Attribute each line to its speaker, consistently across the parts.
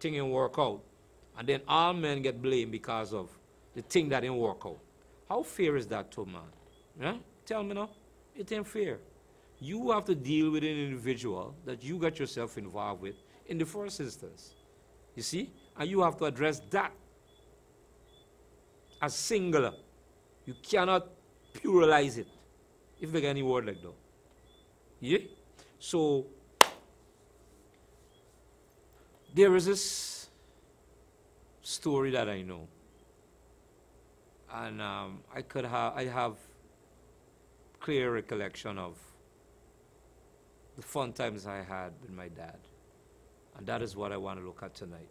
Speaker 1: thing didn't work out. And then all men get blamed because of the thing that didn't work out. How fair is that to a man? Yeah? Tell me now. It ain't fair. You have to deal with an individual that you got yourself involved with in the first instance. You see? And you have to address that as singular. You cannot pluralize it, if there's any word like that. Yeah? So, there is this story that I know. And I have clear recollection of the fun times I had with my dad. And that is what I want to look at tonight.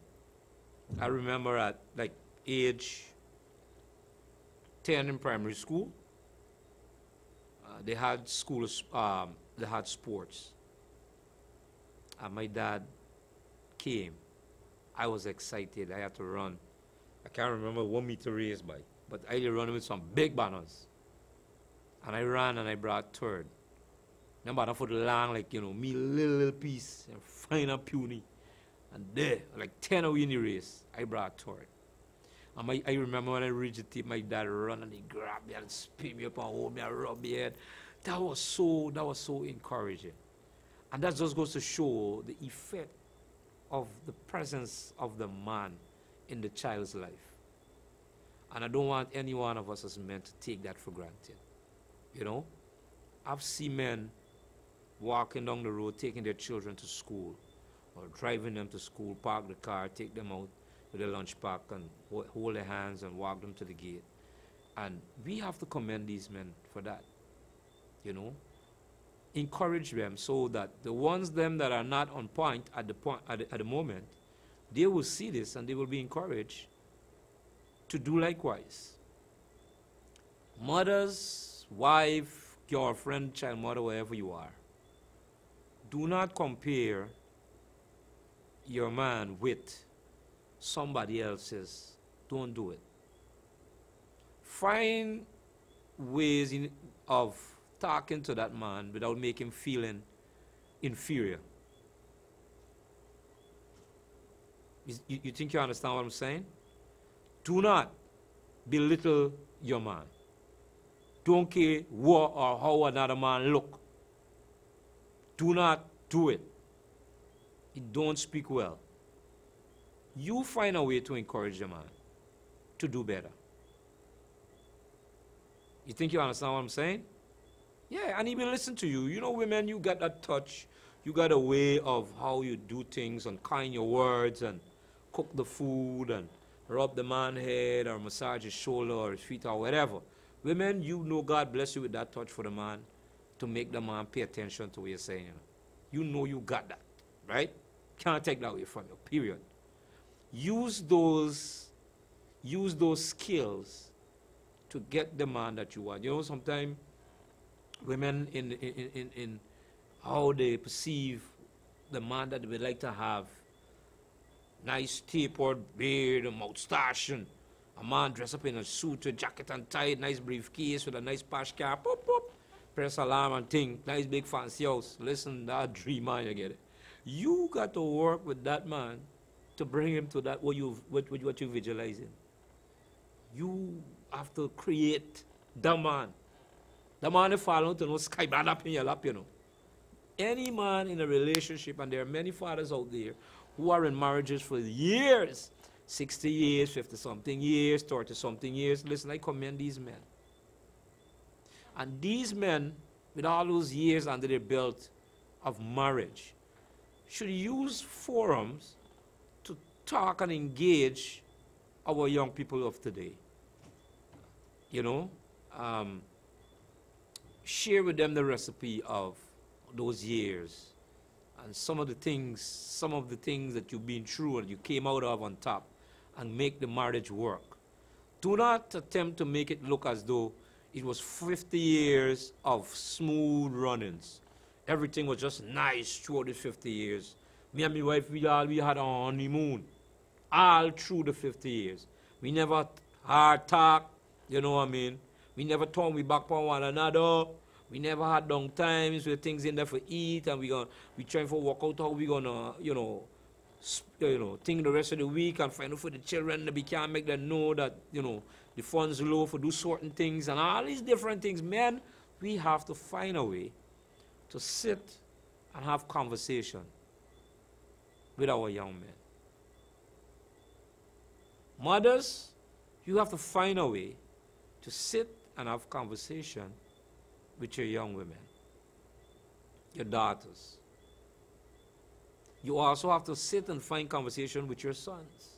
Speaker 1: I remember at like age 10 in primary school, they had schools, they had sports. And my dad came. I was excited. I had to run. I can't remember 1 meter race by, but I did run with some big banners. And I ran and I brought third. Number for the long, like, you know, me little piece, and fine and puny. And there, like 10 away in the race, I brought third. And I remember when I reached the tip, my dad run and he grabbed me and spin me up and hold me and rub me head. That was so encouraging. And that just goes to show the effect of the presence of the man in the child's life. And I don't want any one of us as men to take that for granted. You know? I've seen men walking down the road, taking their children to school, or driving them to school, park the car, take them out with a lunch pack and hold their hands and walk them to the gate. And we have to commend these men for that. You know? Encourage them so that the ones them that are not on point at the moment, they will see this and they will be encouraged to do likewise. Mothers, wife, girlfriend, child mother, wherever you are, do not compare your man with somebody else's. Don't do it. Find ways of talking to that man without making him feeling inferior. You think you understand what I'm saying? Do not belittle your man. Don't care what or how another man look. Do not do it. It don't speak well. You find a way to encourage the man to do better. You think you understand what I'm saying? Yeah, and he will listen to you. You know, women, you got that touch. You got a way of how you do things and kind your words and cook the food and rub the man's head or massage his shoulder or his feet or whatever. Women, you know God bless you with that touch for the man to make the man pay attention to what you're saying. You know you got that, right? Can't take that away from you, period. Use those skills to get the man that you want. You know, sometimes women in how they perceive the man that they would like to have, nice tapered beard and moustache, and a man dressed up in a suit, a jacket and tie, nice briefcase with a nice pash car, pop, pop, press alarm and thing, nice big fancy house. Listen, that dream man, you get it. You got to work with that man to bring him to that what you're visualizing. You have to create the man. The man that fall out, you know, sky bad up in your lap, you know. Any man in a relationship, and there are many fathers out there who are in marriages for years, 60 years, 50-something years, 30-something years. Listen, I commend these men. And these men, with all those years under their belt of marriage, should use forums to talk and engage our young people of today. You know? Share with them the recipe of those years and some of the things that you've been through and you came out of on top, and make the marriage work. Do not attempt to make it look as though it was 50 years of smooth runnings. Everything was just nice throughout the 50 years. Me and my wife, we had a honeymoon all through the 50 years. We never hard talk, you know what I mean? We never turned we back on one another. We never had long times with things in there for eat, and we trying to work out how we gonna, you know, think the rest of the week and find out for the children that we can't make them know that, the funds low for do certain things and all these different things. Men, we have to find a way to sit and have conversation with our young men. Mothers, you have to find a way to sit and have conversation with your young women, your daughters. You also have to sit and find conversation with your sons.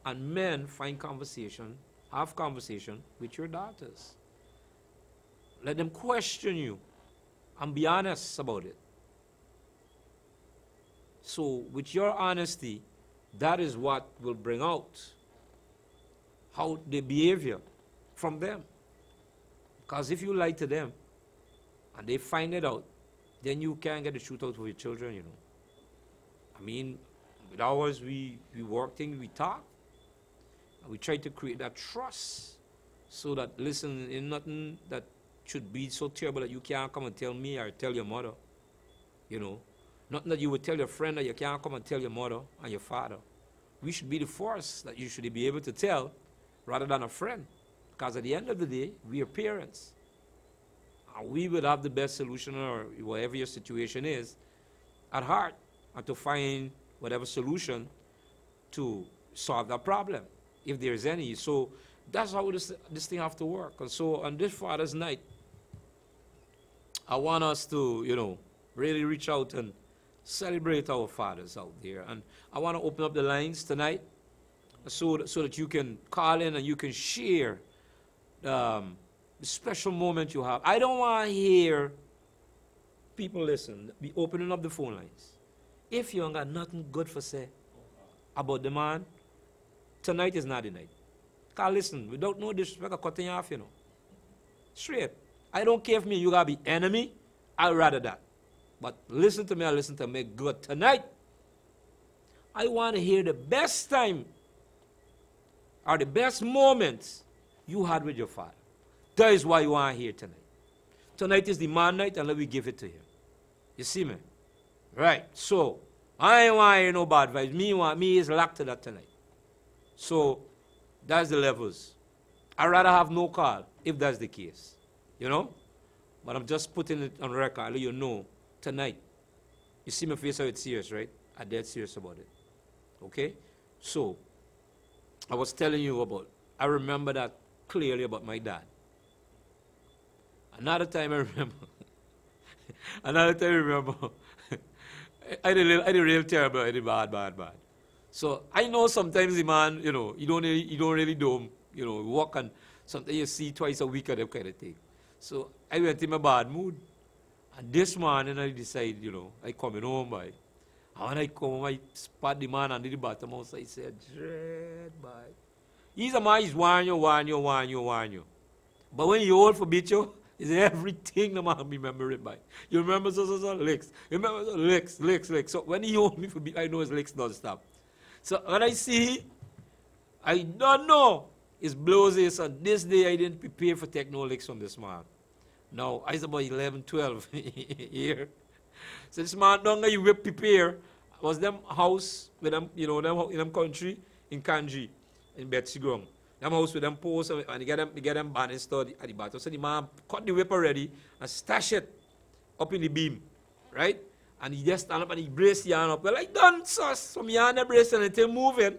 Speaker 1: And men have conversation with your daughters. Let them question you and be honest about it. So with your honesty, that is what will bring out how the behavior from them. Because if you lie to them and they find it out, then you can't get the truth out of your children, I mean, with ours, we work things, we talk, and we try to create that trust so that, listen, in nothing that should be so terrible that you can't come and tell me or tell your mother, Nothing that you would tell your friend that you can't come and tell your mother and your father. We should be the force that you should be able to tell rather than a friend. Because at the end of the day, we are parents. And we would have the best solution, or whatever your situation is, at heart, and to find whatever solution to solve that problem, if there is any. So that's how this thing have to work. And so on this Father's night, I want us to, really reach out and celebrate our fathers out there. And I want to open up the lines tonight so that you can call in and you can share the special moment you have. I don't want to hear people be opening up the phone lines. If you ain't got nothing good for say about the man, tonight is not the night. Because listen, without no disrespect, I'm cutting you off, Straight. I don't care if you got to be enemy. I'd rather that. But listen to me, I listen to me good. Tonight, I want to hear the best time or the best moments you had with your father. That is why you want to hear tonight. Tonight is the man night, and let me give it to him. You see me? Right. So, I ain't want to hear no bad vibes. Me is locked to that tonight. So, that's the levels. I'd rather have no call if that's the case. But I'm just putting it on record. I'll let you know. Tonight, you see my face how it's serious, right? I'm dead serious about it. Okay? So, I was telling you I remember that clearly about my dad. Another time I remember, I did real terrible, I did bad. So, I know sometimes the man, you don't really do him, walk and sometimes you see twice a week or that kind of thing. So, I went in a bad mood. And this morning I decided, I coming home, boy. And when I come home, I spot the man under the bottom house. I said, dread, boy. He's a man, he's warn you. But when you old for beat you, it's everything the man remember it by. You remember so licks. Remember so licks. So when he hold me for beat, I know his licks don't stop. So when I see, I don't know. It's blows this, and this day I didn't prepare for take no licks from this man. Now, I was about 11, 12 here. So this man don't you will prepare. Was them house with them, them in them country in Kanji, in Betsy Grong. Them house with them posts and they get them band installed at the bottom. So the man cut the whip already and stash it up in the beam, right? And he just stand up and he brace the hand up. Well, I done sus. So my hand brace and until moving.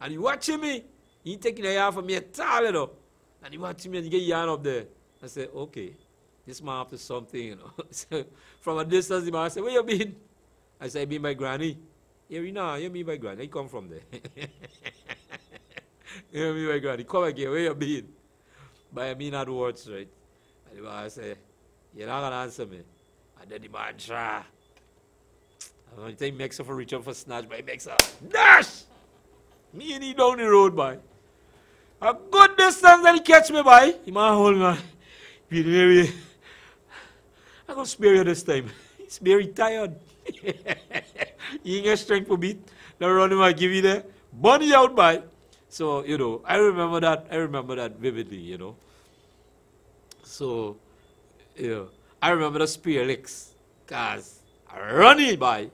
Speaker 1: And he watching me. He taking the hand from me tall, And he watching me and he get your hand up there. I said, okay. This man up to something, So from a distance, the man said, where you been? I said, I been by granny. You been by granny. I come from there. You been by granny. Come again, where you been? But I mean not words, right? And the man said, you're not going to answer me. And then the man try. And when he makes up for reach up for snatch, but he makes up, dash! Me and he down the road, boy. A good distance that he catch me, boy. He man hold me. Maybe I'm going to spare you this time. He's very tired. He ain't got strength for beat. Now run him, I give you there. Bunny out by. So, I remember that vividly, So, I remember the spear licks. Because I run it by.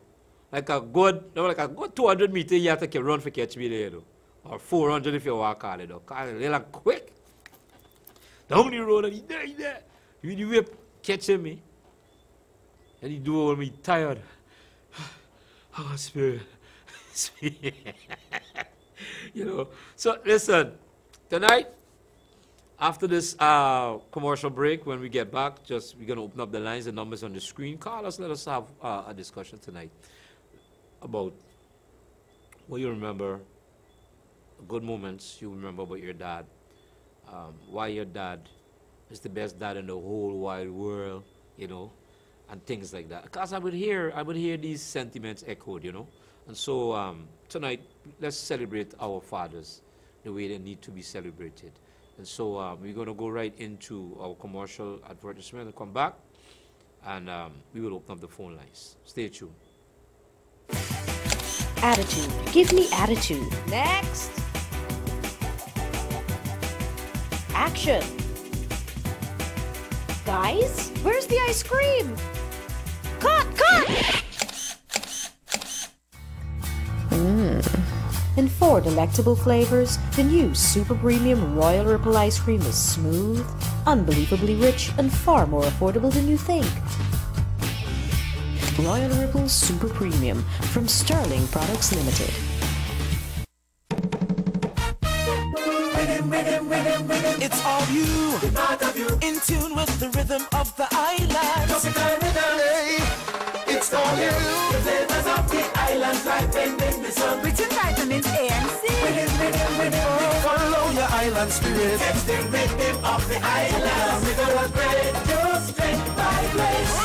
Speaker 1: like a good, you know, like a good 200 meters, you have to run for catch me there, though. Or 400 if you walk on it, though. Because they're like quick. Down the road, and he there. He whip catching me. And he do all me tired. Oh, spirit. You know. So, listen. Tonight, after this commercial break, when we get back, we're going to open up the lines, the numbers on the screen. Call us, let us have a discussion tonight about what you remember, good moments you remember about your dad, why your dad is the best dad in the whole wide world, you know, and things like that. Because I would hear these sentiments echoed, you know. And so tonight, let's celebrate our fathers the way they need to be celebrated. And so we're going to go right into our commercial advertisement and come back, and we will open up the phone lines. Stay tuned.
Speaker 2: Attitude. Give me attitude. Next. Action. Guys, where's the ice cream? Cut! In 4 delectable flavors, the new Super Premium Royal Ripple ice cream is smooth, unbelievably rich, and far more affordable than you think. Royal Ripple Super Premium from Sterling Products Limited.
Speaker 3: It's all you, in tune with the rhythm of the island. Hey, it's all you, the flavors of the islands like bending the sun. Rich in vitamins A and C. Follow your island spirit. It's the rhythm of the islands. We're gonna break your strength by grace.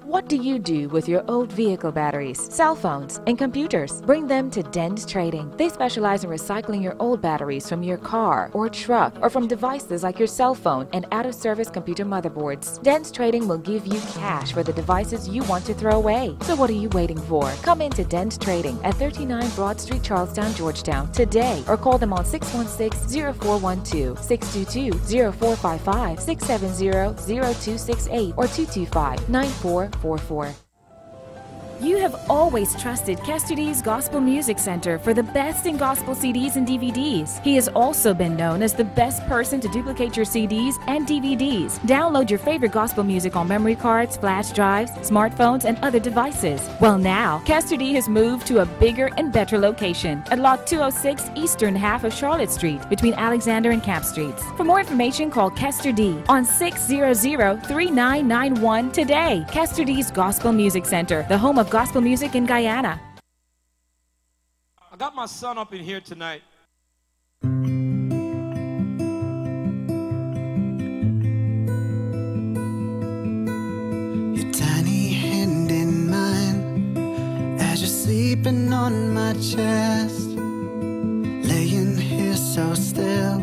Speaker 4: What do you do with your old vehicle batteries, cell phones, and computers? Bring them to Dens Trading. They specialize in recycling your old batteries from your car or truck or from devices like your cell phone and out-of-service computer motherboards. Dens Trading will give you cash for the devices you want to throw away. So what are you waiting for? Come into Dens Trading at 39 Broad Street, Charlestown, Georgetown today, or call them on 616-0412, 622-0455, 670-0268, or 225-9444. You have always trusted Kesterdy's Gospel Music Center for the best in gospel CDs and DVDs. He has also been known as the best person to duplicate your CDs and DVDs. Download your favorite gospel music on memory cards, flash drives, smartphones, and other devices. Well, now, Kesterdy has moved to a bigger and better location at Lot 206 eastern half of Charlotte Street between Alexander and Camp Streets. For more information, call Kesterdy on 600-3991 today. Kesterdy's Gospel Music Center, the home of gospel music in Guyana.
Speaker 1: I got my son up in here tonight.
Speaker 3: Your tiny hand in mine as you're sleeping on my chest, laying here so still,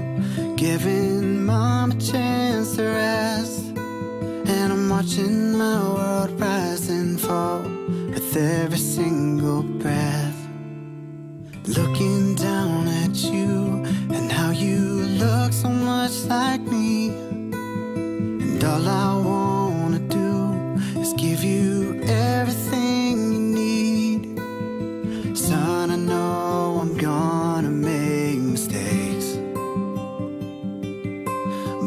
Speaker 3: giving mom a chance to rest. And I'm watching my world rise and fall with every single breath, looking down at you and how you look so much like me. And all I wanna do is give you everything you need. Son, I know I'm gonna make mistakes,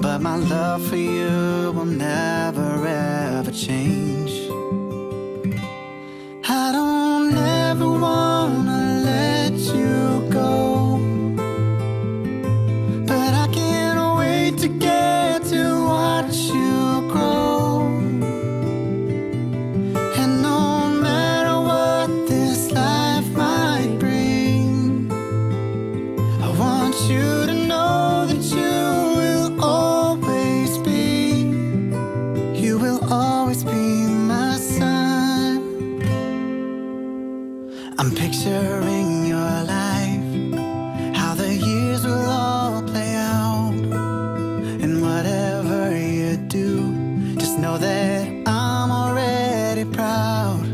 Speaker 3: but my love for you will never ever change. I don't ever wanna let you go, but I can't wait to get to watch you grow. And no matter what this life might bring, I want you to know that you will always be, you will always be my son. I'm picturing your life, how the years will all play out. And whatever you do, just know that I'm already proud.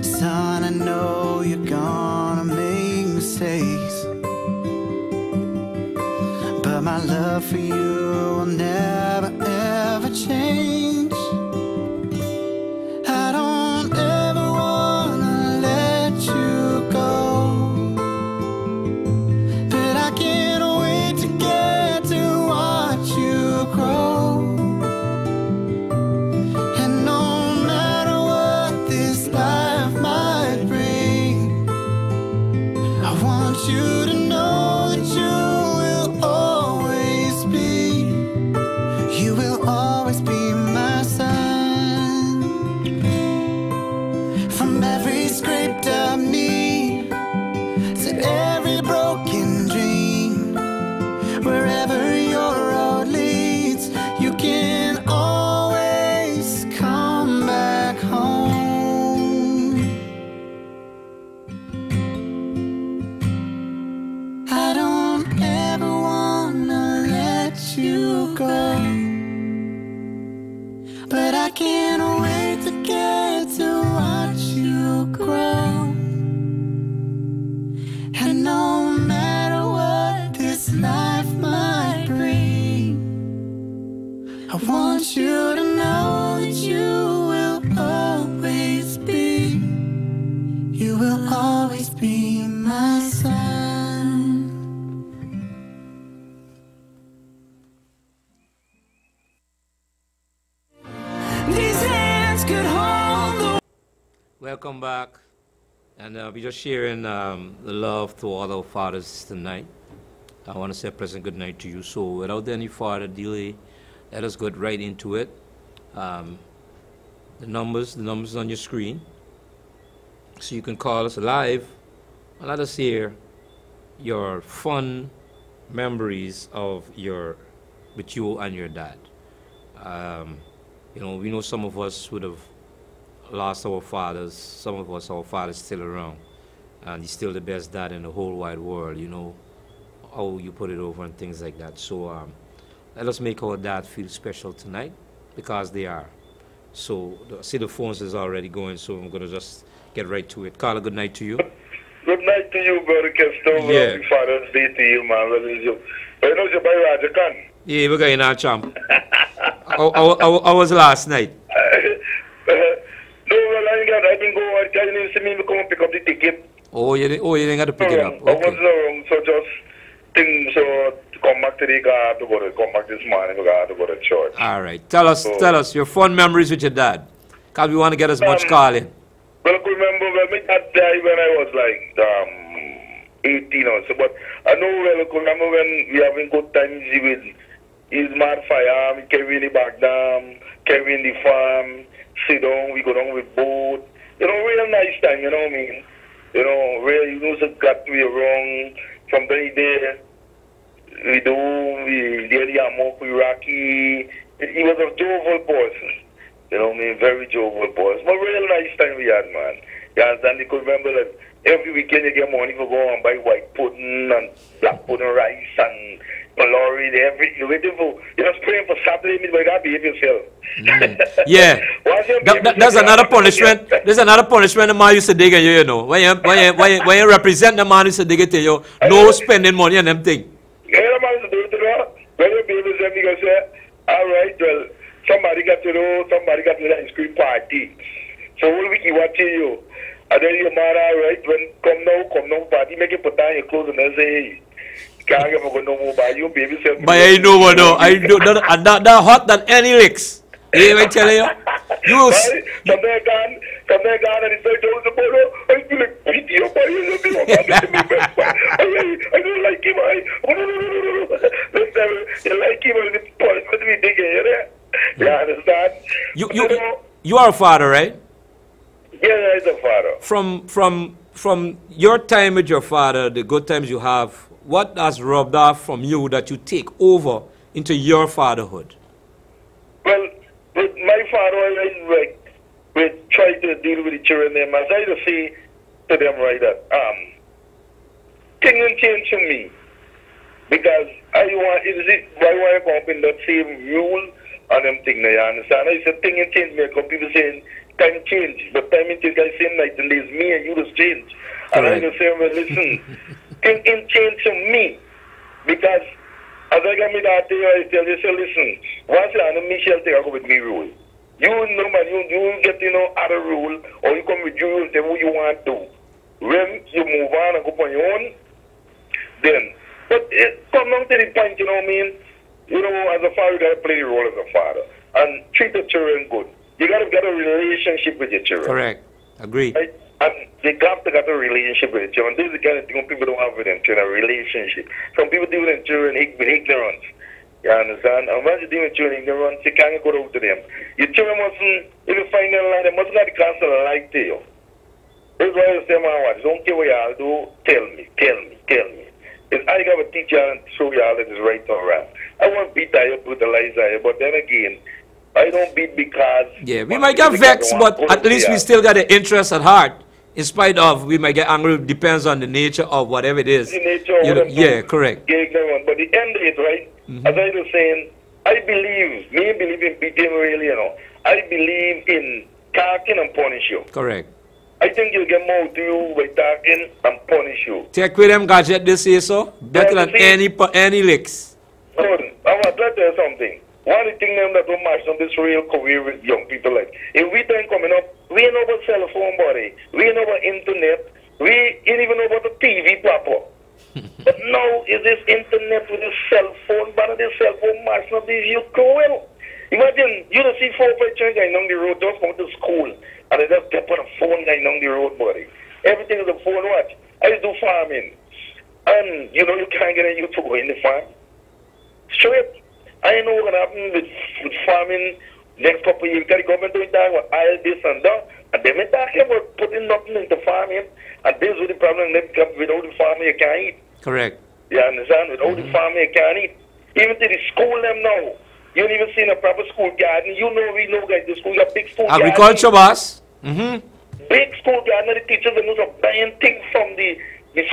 Speaker 3: Son, I know you're gonna make mistakes, but my love love for you will never ever change. I don't ever wanna let you go, but I can't wait to get to watch you grow. And no matter what this life might bring, I want you to know that you will always be, you will always be my son. From every scraped up knee to every broken dream, wherever your road leads, you can always come back home. I don't ever wanna let you go, but I can't wait to get to watch you grow. And no matter what this life might bring, I want you to know that you will always be, you will always be my son. These hands could hold the
Speaker 1: Welcome back. And we're just sharing the love to all our fathers tonight. I want to say a pleasant good night to you. So without any further delay, let us get right into it. The numbers on your screen. So you can call us live and let us hear your fun memories of with you and your dad. You know, we know some of us would have lost our fathers. Some of us, our father's still around. And he's still the best dad in the whole wide world, you know, how you put it over and things like that. So let us make our dad feel special tonight, because they are. So see, the phones is already going, so I'm going to just get right to it. Carla, good night to you.
Speaker 5: Good night to you, Brother Kesto.
Speaker 1: Yeah.
Speaker 5: Happy Father's Day to you, man. Well, you know, you're by Roger Khan.
Speaker 1: Yeah, we're going on, champ. How was last night?
Speaker 5: No, well, I didn't go. I didn't see me come and pick up the ticket.
Speaker 1: Oh, you didn't have to pick it up.
Speaker 5: I wasn't
Speaker 1: Okay.
Speaker 5: wrong, so just think so to come back today, I have to go to come back this morning, I have to go to church.
Speaker 1: All right. Tell us your fun memories with your dad. Because we want to get as much calling.
Speaker 5: Well, I could remember when my dad died when I was like 18 or so, but I know well, I could remember when we having good times with his mad fire, carrying the back down, carrying the farm, sit down, we go down with boat. You know, real nice time, you know what I mean? You know, where you know, so got me wrong from there. We did the Amok, Iraqi. He was a jovial person. You know what I mean? Very jovial person. But real nice time we had, man. You understand? You could remember that every weekend you get money for go and buy white pudding and black pudding rice and lorry, everything. You're waiting for, you're just praying for Saturday, but you gotta behave yourself.
Speaker 1: Yeah. That's another punishment. There's another punishment the man used to dig at you, you know. When you represent the man used to dig it to you, no spending money on them thing.
Speaker 5: Yeah, the man used to do it to you. When you behave yourself, you go say, all right, well, somebody got to know, somebody got to the ice cream party. So all week he watching you. And then your man, all right, when come now, party, make you put down your clothes and then say, hey, can't get no more by you, baby.
Speaker 1: But I know what, no. I do that hot than any licks. You know what I'm telling you? You
Speaker 5: From there gone, and he said, I feel like pity up by you. I don't like him. You like him, and it's punishment we dig in, you understand?
Speaker 1: You are a father, right?
Speaker 5: Yeah, he's a father.
Speaker 1: From your time with your father, the good times you have, what has rubbed off from you that you take over into your fatherhood?
Speaker 5: Well, with my father, we try to deal with the children. Them as I to say to them, right, that things will change to me because I want to come up in that same rule and them thing. You understand? I said things will change me. Because people saying time change, but time will change. I say night and days, me and you just change. And I just say, well, listen, things will change to me because As I got me that day, I tell you, say, listen, once you and Michelle take a go with me rule. You know, man, you get, other rule, or you come with your rule, tell what you want to do. When you move on and go on your own, then. But it come down to the point, you know what I mean? As a father, you got to play the role as a father. And treat the children good. You got to get a relationship with your children.
Speaker 1: Correct. Agree.
Speaker 5: Right? And they got to get a relationship with the children. This is the kind of thing people don't have with them children, a relationship. Some people deal with them children with ignorance. You understand? And once you deal with children with ignorance, you can't go out to them. Your children mustn't, if you find them like, they must not cancel a like to you. That's why I say, man, what? Don't care what y'all do. Tell me. If I got to teach y'all and show y'all that it's right or wrong. I won't beat you, brutalize you, but then again, I don't beat because...
Speaker 1: Yeah, we might get vexed, but at least we still got the interest at heart. In spite of, we might get angry, depends on the nature of whatever it is.
Speaker 5: The nature of
Speaker 1: yeah, correct.
Speaker 5: But the end of it, right, as I was saying, I believe in beating really, I believe in talking and punish you.
Speaker 1: Correct.
Speaker 5: I think you'll get more to you by talking and punish you.
Speaker 1: Take with them gadget this year, so better than any licks.
Speaker 5: Hold on, I want to tell you something. One of the things that don't match on this real career with young people, like, if we then coming up, we ain't know about cell phone, buddy. We ain't know about internet. We ain't even know about the TV proper. But now, is this internet with this cell phone, but this cell phone match not these youth cruel. Imagine, you don't see 4 or 5 children going down the road, just going to school, and they just get on a phone going down the road, buddy. Everything is a phone watch. I used to do farming. And, you can't get a youth to go in the farm. Straight. I know what's going to happen with farming next couple of years. Because the government doing that with all this and that. And they may talk about putting nothing into farming. And this is the problem. Without the farming, you can't eat.
Speaker 1: Correct.
Speaker 5: You understand? Without the farming, you can't eat. Even to the school, them now. You don't even see a proper school garden. We know, guys, the school got big school garden.
Speaker 1: Agriculture, boss.
Speaker 5: Big school garden. The teachers and those are buying things from the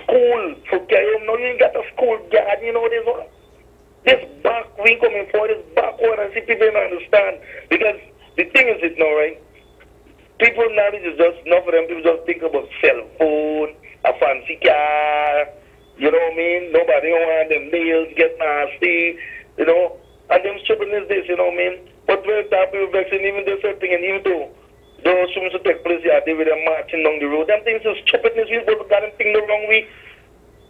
Speaker 5: school. So, now you ain't got a school garden. You know this one? This back, we coming for this backward and see people don't understand. Because the thing is it now, right? People knowledge is just, enough of them, people just think about cell phone, a fancy car, you know what I mean? Nobody don't want them nails get nasty, and them stupid is this, you know what I mean? But when that people vexing, even this thing, and even though those things to take place, yeah, they were marching down the road, them things are stupidness, we supposed to got them thing the wrong way,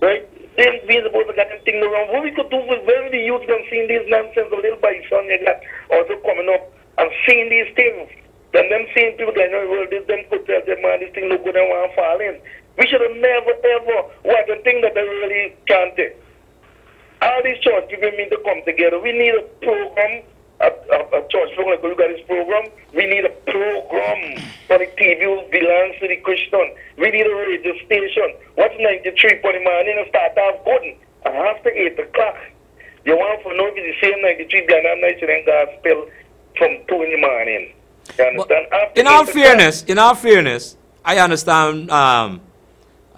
Speaker 5: right? Then we supposed to get them thing the wrong way. What we could do with when the youth them seeing these nonsense, a little by son, they got also coming up and seeing these things. Then them seeing people that know, well, this them could tell them, man, this thing look good and want to fall in. We should have never, ever watched a thing that they really can't take. All these church people need to come together. We need a program, a church program, like look at this program. We need a program for the TV who belongs to the Christian. We need a radio station. What's 93 for the morning and start off good. And after 8 o'clock, you want to know if it's the same 93 Guyana night and gospel from 2 in the morning. You understand?
Speaker 1: In all fairness, I understand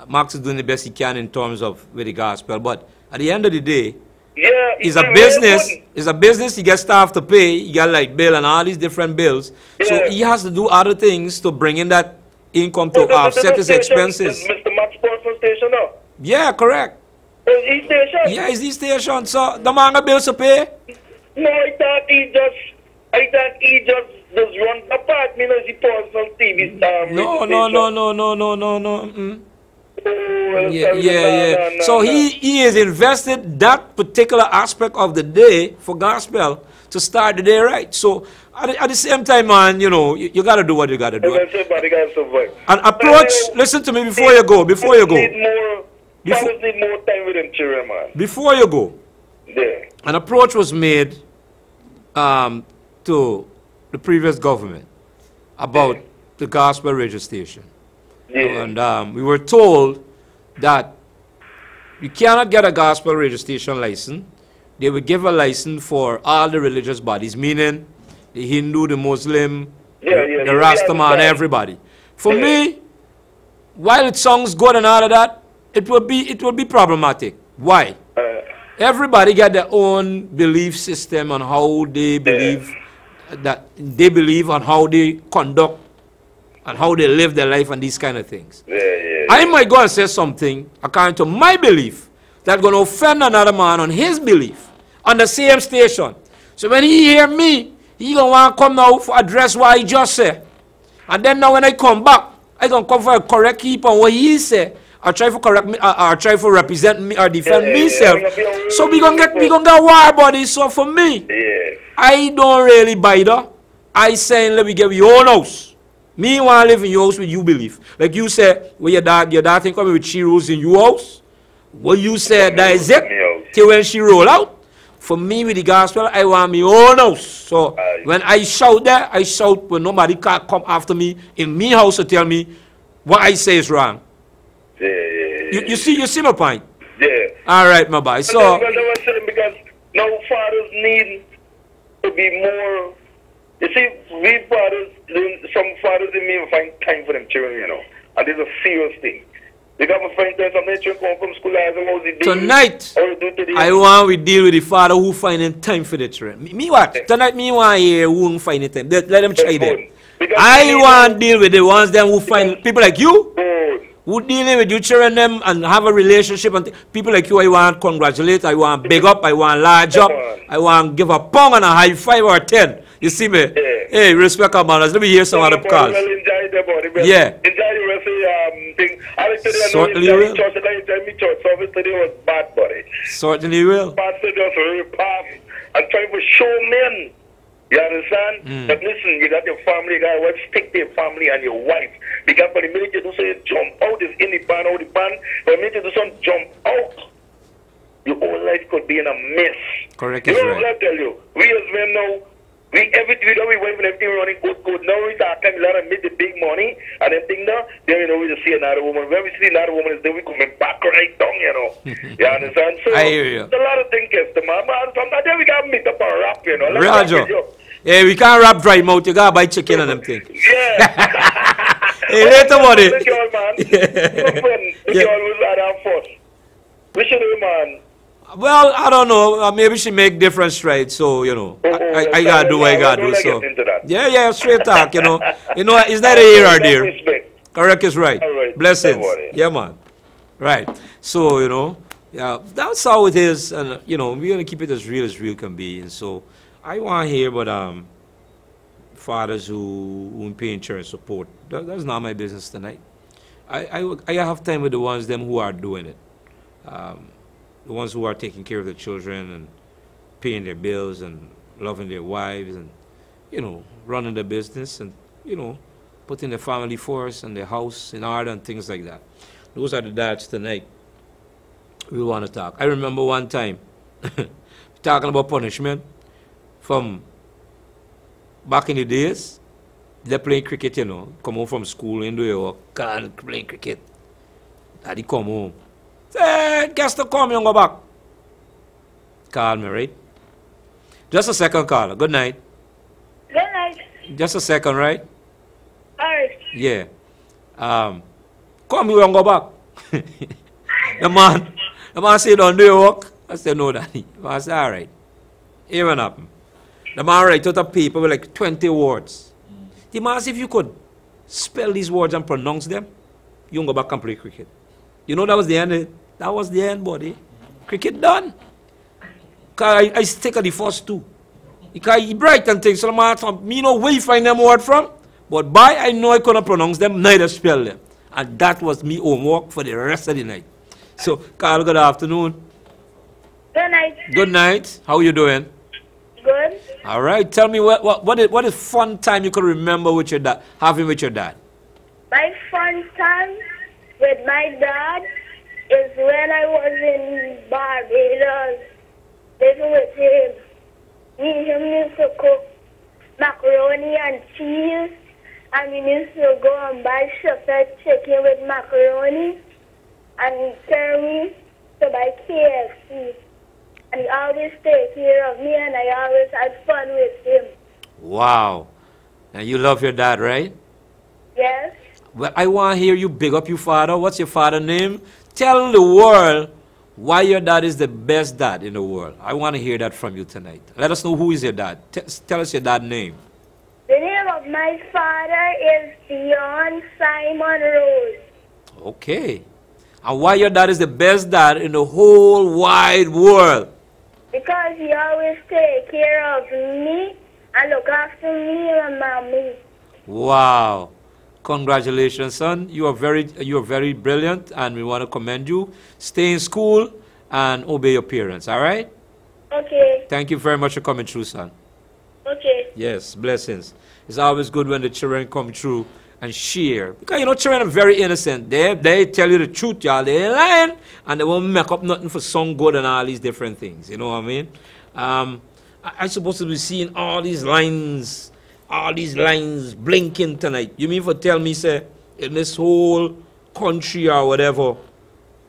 Speaker 1: Max is doing the best he can in terms of with the gospel, but at the end of the day,
Speaker 5: yeah,
Speaker 1: it's a business. It's a business. He gets staff to pay. He got like bill and all these different bills. Yeah. So he has to do other things to bring in that income to offset his expenses.
Speaker 5: Is Mr. Max Sportsman station now?
Speaker 1: Yeah, correct.
Speaker 5: Is he station?
Speaker 1: Yeah, it's the station. So the man got bills to pay.
Speaker 5: No, I thought he just run apart. Me know he personal TV star.
Speaker 1: No. Yeah. So he has invested that particular aspect of the day for gospel to start the day right. So at the same time, man, you got to do what you got to do. And approach, listen to me before you go.
Speaker 5: Need more time with them children, man.
Speaker 1: Before you go,
Speaker 5: yeah.
Speaker 1: An approach was made to the previous government about the gospel radio station.
Speaker 5: Yeah.
Speaker 1: And we were told that you cannot get a gospel radio station license. They would give a license for all the religious bodies, meaning the Hindu, the Muslim, the Rastaman, everybody. For me, while it sounds good and all of that, it will be problematic. Why? Everybody got their own belief system on how they believe on how they conduct and how they live their life and these kind of things. I might go and say something according to my belief that's going to offend another man on his belief. on the same station. So when he hear me, he gonna want to come now for address what he just said. And then now when I come back, I gonna come for a correct keep on what he said. Or try for correct me, or try for represent me or defend myself. So we gonna get war body. So for me, I don't really buy that. I saying let me get your own house. Me want to live in your house with you believe. Like you said, well, your dad think coming with she rules in your house. What you said, that is it. Till when she roll out. For me with the gospel, I want my own house. So when I shout there, I shout when nobody can come after me in me house to tell me what I say is wrong. You see my point?
Speaker 5: Yeah.
Speaker 1: All right, my boy. So
Speaker 5: because now fathers need to be more. You see, we fathers, some fathers didn't even find time for them children, you know, and it's a serious thing. They got to find time. Some children come from school as well.
Speaker 1: Tonight, I want we deal with the father who finding time for the children. Me what? Tonight, me want hear who won't find time. Let them try them. I want to deal with the ones them who find people like you. Who dealing with you children them and have a relationship and people like you I want to congratulate, I want big up, I want large up, I want give a pound and a high 5 or 10. You see me? Hey, respect our manners. Let me hear some other calls. Yeah. Certainly will. Certainly will.
Speaker 5: Pastor just really pass and trying to show men. You understand? But listen, you got your family, you got to stick to your family and your wife. Because for the minute you do say jump out, is in the pan, out the pan. For the minute you do some jump out, your whole life could be in a mess.
Speaker 1: Correct,
Speaker 5: you
Speaker 1: is
Speaker 5: know
Speaker 1: right.
Speaker 5: what I tell you? We as men now, we wife and everything running good. Now we start time, we make the big money, and then thing now, then you know we just see another woman. When we see another woman, then we coming back right down, you know. You understand? So,
Speaker 1: I hear you.
Speaker 5: There's a lot of things, man. Sometimes we got to meet up and rap, you know.
Speaker 1: Hey, we can't rap dry mouth. You gotta buy chicken and them things.
Speaker 5: Yeah.
Speaker 1: Hey, later, buddy.
Speaker 5: The girl, man. The girl was at our first. We should do, man.
Speaker 1: Well, I don't know. Maybe she make different strides. So you know, I gotta do what I gotta do. So yeah, straight talk. You know, it's not a here or there. Correct is right. Blessings. Yeah, man. Right. So you know, yeah, that's how it is, and you know, we're gonna keep it as real can be. And so I want to hear about fathers who pay insurance support. That's not my business tonight. I have time with the ones them who are doing it. The ones who are taking care of their children and paying their bills and loving their wives and, you know, running their business and, you know, putting their family first and their house in order and things like that. Those are the dads tonight we want to talk. I remember one time talking about punishment from back in the days. They're playing cricket, you know, come home from school in New York, can't play cricket. Daddy come home. Say, guess to come, you go back. Call me, right? Just a second, caller. Good night.
Speaker 6: Good night.
Speaker 1: Just a second, right?
Speaker 6: Alright.
Speaker 1: Yeah. Come, you go back. the man said, don't do your work. I said, no, Daddy. I said, all right. Here what happened. The man write out a paper with like 20 words. The man said, if you could spell these words and pronounce them, you can go back and play cricket. You know that was the end. That was the end, buddy. Cricket done. Cause I stick at the first two. Because he bright and things. So the man told me, know where you find them word from. But by I know I couldn't pronounce them, neither spell them. And that was me homework for the rest of the night. So, Carl, good afternoon.
Speaker 6: Good night.
Speaker 1: Good night. How are you doing?
Speaker 6: Good.
Speaker 1: All right. Tell me what is fun time you could remember with your dad, having with your dad?
Speaker 6: My fun time with my dad is when I was in Barbados living with him. Me and him used to cook macaroni and cheese, and we used to go and buy shepherd chicken with macaroni, and he tell me to buy KFC. And he always take care of me, and I always had fun with him.
Speaker 1: Wow. And you love your dad, right?
Speaker 6: Yes.
Speaker 1: Well, I want to hear you big up your father. What's your father's name? Tell the world why your dad is the best dad in the world. I want to hear that from you tonight. Let us know who is your dad. Tell us your dad's name.
Speaker 6: The name of my father is Dion Simon Rose.
Speaker 1: Okay. And why your dad is the best dad in the whole wide world?
Speaker 6: Because he always take care of me and look after me and mommy.
Speaker 1: Wow. Congratulations, son. You are very brilliant, and we want to commend you. Stay in school and obey your parents, all right?
Speaker 6: Okay.
Speaker 1: Thank you very much for coming through, son.
Speaker 6: Okay.
Speaker 1: Yes, blessings. It's always good when the children come through and share. Because, you know, children are very innocent. They tell you the truth, y'all. They're lying, and they won't make up nothing for some good and all these different things. You know what I mean? I'm supposed to be seeing all these lines blinking tonight. You mean for tell me, say, in this whole country or whatever,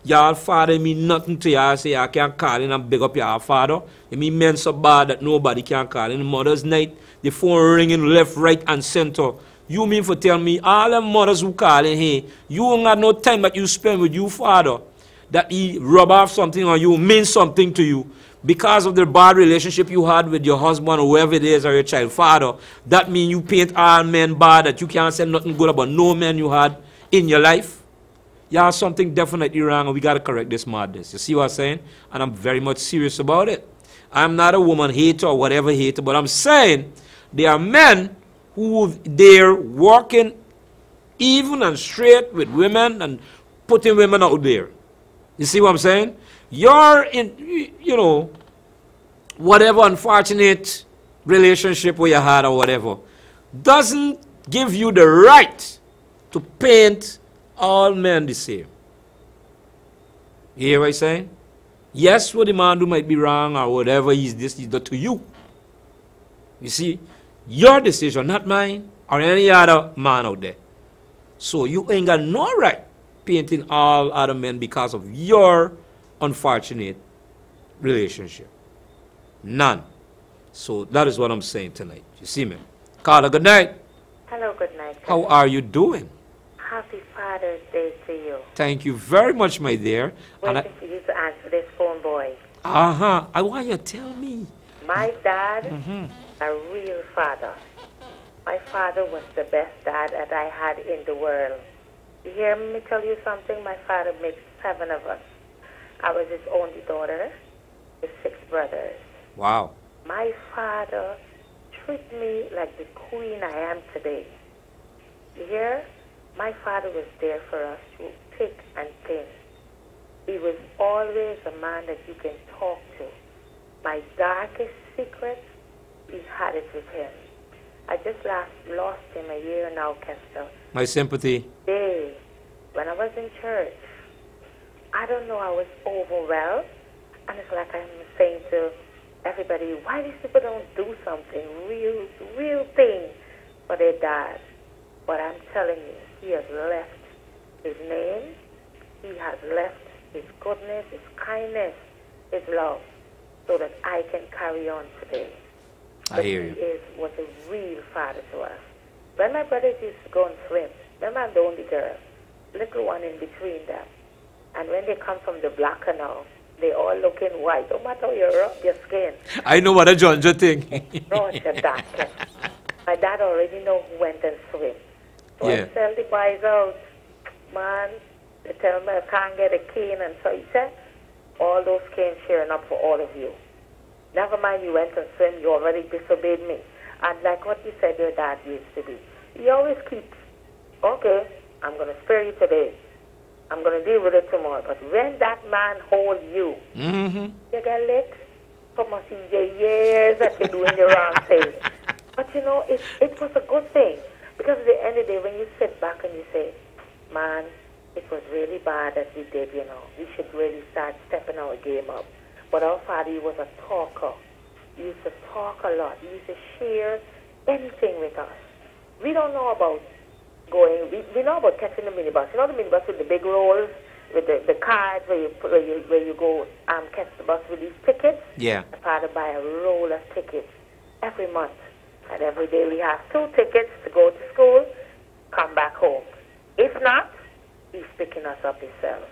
Speaker 1: y'all father mean nothing to y'all, say y'all can't call in and big up y'all father? You mean men so bad that nobody can call in? Mother's night, the phone ringing left, right, and center. You mean for tell me, all the mothers who call in here, you don't have no time that you spend with your father, that he rub off something on you, means something to you, because of the bad relationship you had with your husband or whoever it is, or your child father, that mean you paint all men bad, that you can't say nothing good about no man you had in your life? Yeah, something definitely wrong, and we got to correct this madness. You see what I'm saying? And I'm very much serious about it. I'm not a woman hater or whatever hater, but I'm saying there are men who they're working even and straight with women and putting women out there. You see what I'm saying? You're in, you know, whatever unfortunate relationship where you had or whatever, doesn't give you the right to paint all men the same. You hear what I'm saying? Yes, what the man do might be wrong or whatever, he's this, he's that to you. You see, your decision, not mine or any other man out there. So you ain't got no right painting all other men because of your unfortunate relationship. None. So that is what I'm saying tonight. You see me? Carla, good night.
Speaker 7: Hello, good night.
Speaker 1: How are you doing?
Speaker 7: Happy Father's Day to you.
Speaker 1: Thank you very much, my dear.
Speaker 7: Waiting for you to answer this phone, boy.
Speaker 1: I want you to tell me.
Speaker 7: My dad, a real father. My father was the best dad that I had in the world. You hear me tell you something? My father made 7 of us. I was his only daughter with 6 brothers.
Speaker 1: Wow.
Speaker 7: My father treated me like the queen I am today. You hear? My father was there for us through thick and thin. He was always a man that you can talk to. My darkest secrets, he had it with him. I just lost him a year now, Kester.
Speaker 1: My sympathy.
Speaker 7: Hey, when I was in church, I don't know, I was overwhelmed. And it's like I'm saying to everybody, why these people don't do something, real thing for their dad? But I'm telling you, he has left his name, he has left his goodness, his kindness, his love, so that I can carry on today.
Speaker 1: I hear you.
Speaker 7: He was a real father to us. When my brothers used to go and swim, remember I'm the only girl, little one in between them. And when they come from the black canal, they all looking white. No matter how you rub your skin.
Speaker 1: I know what a Jonja thing.
Speaker 7: Roger that. My dad already know who went and swim. So
Speaker 1: Yeah.
Speaker 7: I tell the boys out, man, they tell me I can't get a cane. And so he said, all those canes sharing up for all of you. Never mind you went and swim, you already disobeyed me. And like what you said your dad used to be. He always keeps, okay, I'm going to spare you today. I'm going to deal with it tomorrow. But when that man holds you, you get licked for must be the years that you're doing the wrong thing. But you know, it was a good thing. Because at the end of the day, when you sit back and you say, man, it was really bad that we did, you know. We should really start stepping our game up. But our father, he was a talker. He used to talk a lot. He used to share anything with us. We don't know about going, we know about catching the minibus. You know the minibus with the big rolls, with the cards where you go catch the bus with these tickets?
Speaker 1: Yeah.
Speaker 7: My father buy a roll of tickets every month. And every day we have 2 tickets to go to school, come back home. If not, he's picking us up himself.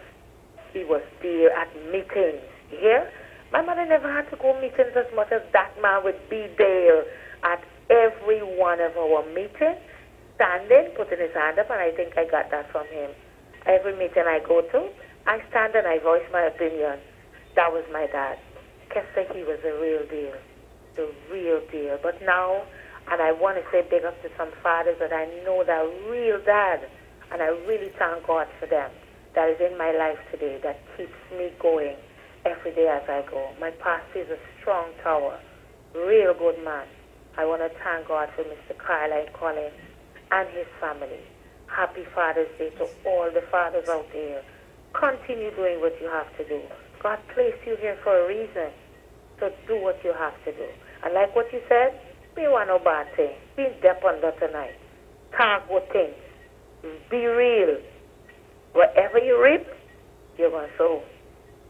Speaker 7: He was there at meetings. You hear? My mother never had to go meetings as much as that man would be there at every one of our meetings, standing, putting his hand up, and I think I got that from him. Every meeting I go to, I stand and I voice my opinion. That was my dad. Kester, he was the real deal. The real deal. But now, and I want to say big up to some fathers that I know that real dad, and I really thank God for them, that is in my life today, that keeps me going every day as I go. My pastor is a strong tower, real good man. I want to thank God for Mr. Carlisle Collins and his family. Happy Father's Day to all the fathers out there. Continue doing what you have to do. God placed you here for a reason, so do what you have to do. And like what you said, be one no bad thing. Be deep under tonight. Talk good things. Be real. Whatever you reap, you're going to sow.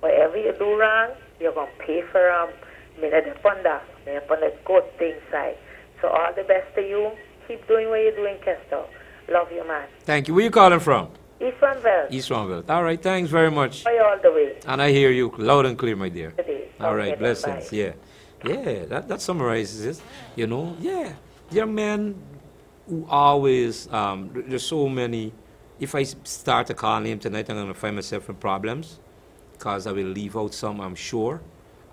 Speaker 7: Whatever you do wrong, you're going to pay for me not upon that. Me upon the good thing side. So all the best to you. Keep doing what you're doing, Kester. Love you, man.
Speaker 1: Thank you. Where you calling from?
Speaker 7: East Runville.
Speaker 1: East Runville. All right, thanks very much.
Speaker 7: All the way.
Speaker 1: And I hear you loud and clear, my dear.
Speaker 7: Today.
Speaker 1: All right,
Speaker 7: Okay,
Speaker 1: blessings.
Speaker 7: bye.
Speaker 1: Yeah. Yeah, that summarizes it. You know, yeah. There are men who always, there's so many. If I start to call him tonight, I'm going to find myself in problems because I will leave out some, I'm sure.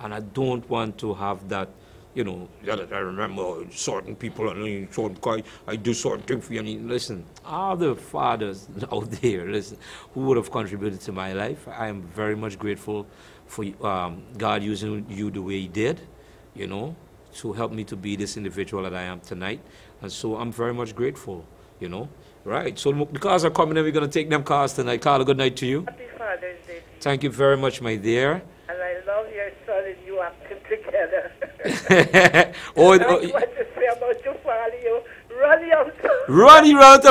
Speaker 1: And I don't want to have that, you know, I remember certain people, and certain I do certain things for you. And listen, all the fathers out there, listen, who would have contributed to my life, I am very much grateful for God using you the way He did, you know, to help me to be this individual that I am tonight. And so I'm very much grateful, you know. Right, so the cars are coming and we're going to take them cars tonight. Carl, good night to you.
Speaker 8: Happy Father's Day to you.
Speaker 1: Thank you very much, my dear.
Speaker 8: And I love your son and you acting together.
Speaker 1: Oh,
Speaker 8: I want to say about your father, you run out.
Speaker 1: Run around.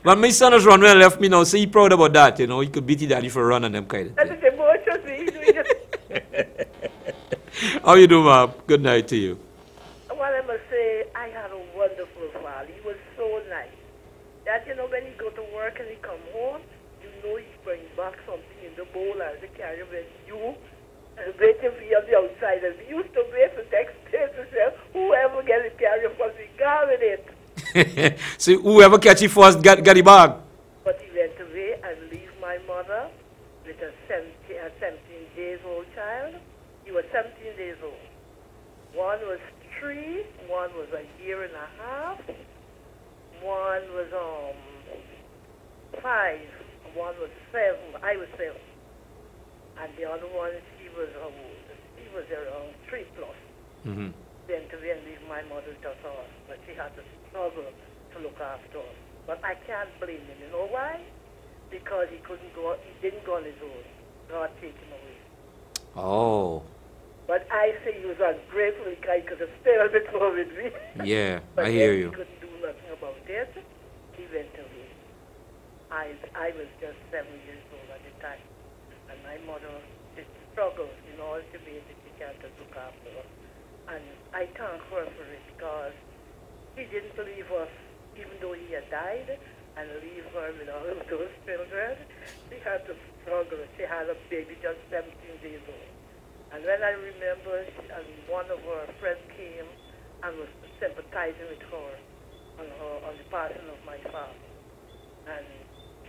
Speaker 1: But my son has run well, left me now, so he proud about that, you know. He could beat his daddy for running them kind of
Speaker 8: That's
Speaker 1: thing.
Speaker 8: the emotions he's doing.
Speaker 1: How you doing, Mom? Good night to you.
Speaker 8: Well, I must say, I had a wonderful father. He was so nice. That, you know, when he go to work and he come home, you know he bring back something in the bowl as a carry with you and waiting for you on the outside. And we used to wait for next day to say, whoever gets the carry first, we go with it.
Speaker 1: So whoever catch it first got the bag.
Speaker 8: But he went away and leave my mother with a 17 days old child. He was 17 days old. One was 3, one was a year and a half, one was 5, one was 7. I was 7, and the other one he was around 3 plus.
Speaker 1: Mm-hmm.
Speaker 8: Then to then leave my mother to us, but she had to struggle to look after us. But I can't blame him. You know why? Because he couldn't go. He didn't go on his own. God take him away.
Speaker 1: Oh.
Speaker 8: But I say he was ungrateful because he could have stayed a bit more with me.
Speaker 1: Yeah,
Speaker 8: But
Speaker 1: I hear
Speaker 8: then
Speaker 1: you.
Speaker 8: He couldn't do nothing about it. He went away. I was just 7 years old at the time. And my mother did struggle in all the ways that she can to look after us. And I thank her for it because he didn't leave us, even though he had died, and leave her with all of those children. She had to struggle. She had a baby just 17 days old. And when I remember, one of her friends came and was sympathizing with her on the passing of my father. And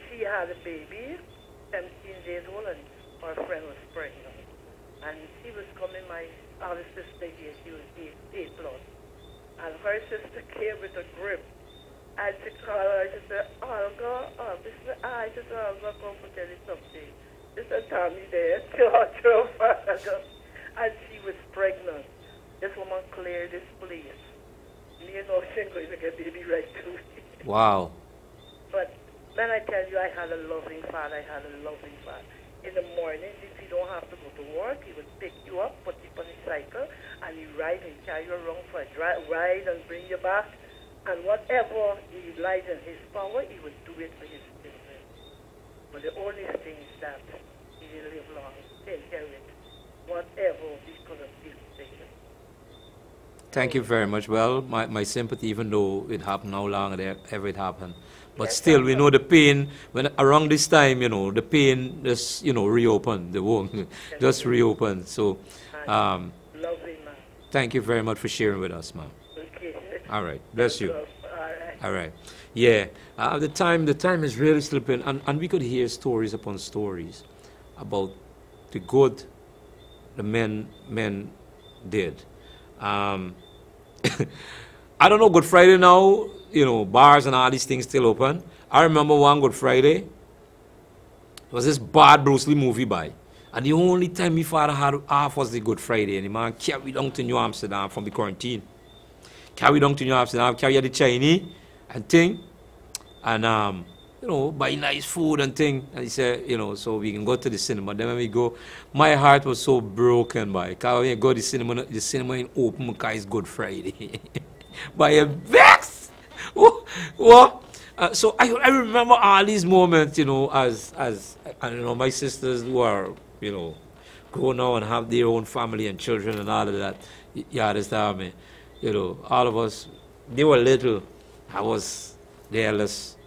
Speaker 8: she had a baby, 17 days old, and her friend was pregnant. And she was coming, my other sister here, she was 8 plus. And her sister came with a grip. And she called her, she said, Olga, this is I. She said, Olga, come to tell you something. This is Tommy there, your father. And she was pregnant. This woman cleared this place. Me and Ocean going to get baby right too.
Speaker 1: Wow.
Speaker 8: But when I tell you I had a loving father, I had a loving father. In the morning, if you don't have to go to work, he would pick you up, put you on his cycle, and he ride and carry you around for a ride and bring you back. And whatever he lies in his power, he would do it for his children. But the only thing is that he didn't live long. Take care of it. Whatever we could have given to him.
Speaker 1: Thank you very much. Well, my sympathy, even though it happened how long ever it happened. But still, we know the pain, when around this time, you know, the pain just, you know, reopened, the wound just reopened. So,
Speaker 8: Lovely man.
Speaker 1: thank you very much for sharing with us, ma'am.
Speaker 8: Okay.
Speaker 1: All right. Bless you.
Speaker 8: All right.
Speaker 1: All right. Yeah. The time is really slipping, and we could hear stories upon stories about the good, the men did. I don't know, Good Friday now, you know, bars and all these things still open. I remember one Good Friday, it was this bad Bruce Lee movie by. And the only time my father had off was the Good Friday. And the man carried down to New Amsterdam from the quarantine. Carried down to New Amsterdam, carried the Chinese and thing. And, you know, buy nice food and thing. And he said, you know, so we can go to the cinema. Then when we go, my heart was so broken by. Because when you go to the cinema in open because it's Good Friday. By a vex! What? So I remember all these moments, you know, as I don't know, my sisters who are, you know, grown now and have their own family and children and all of that. You understand me? You know, all of us, they were little. I was the eldest.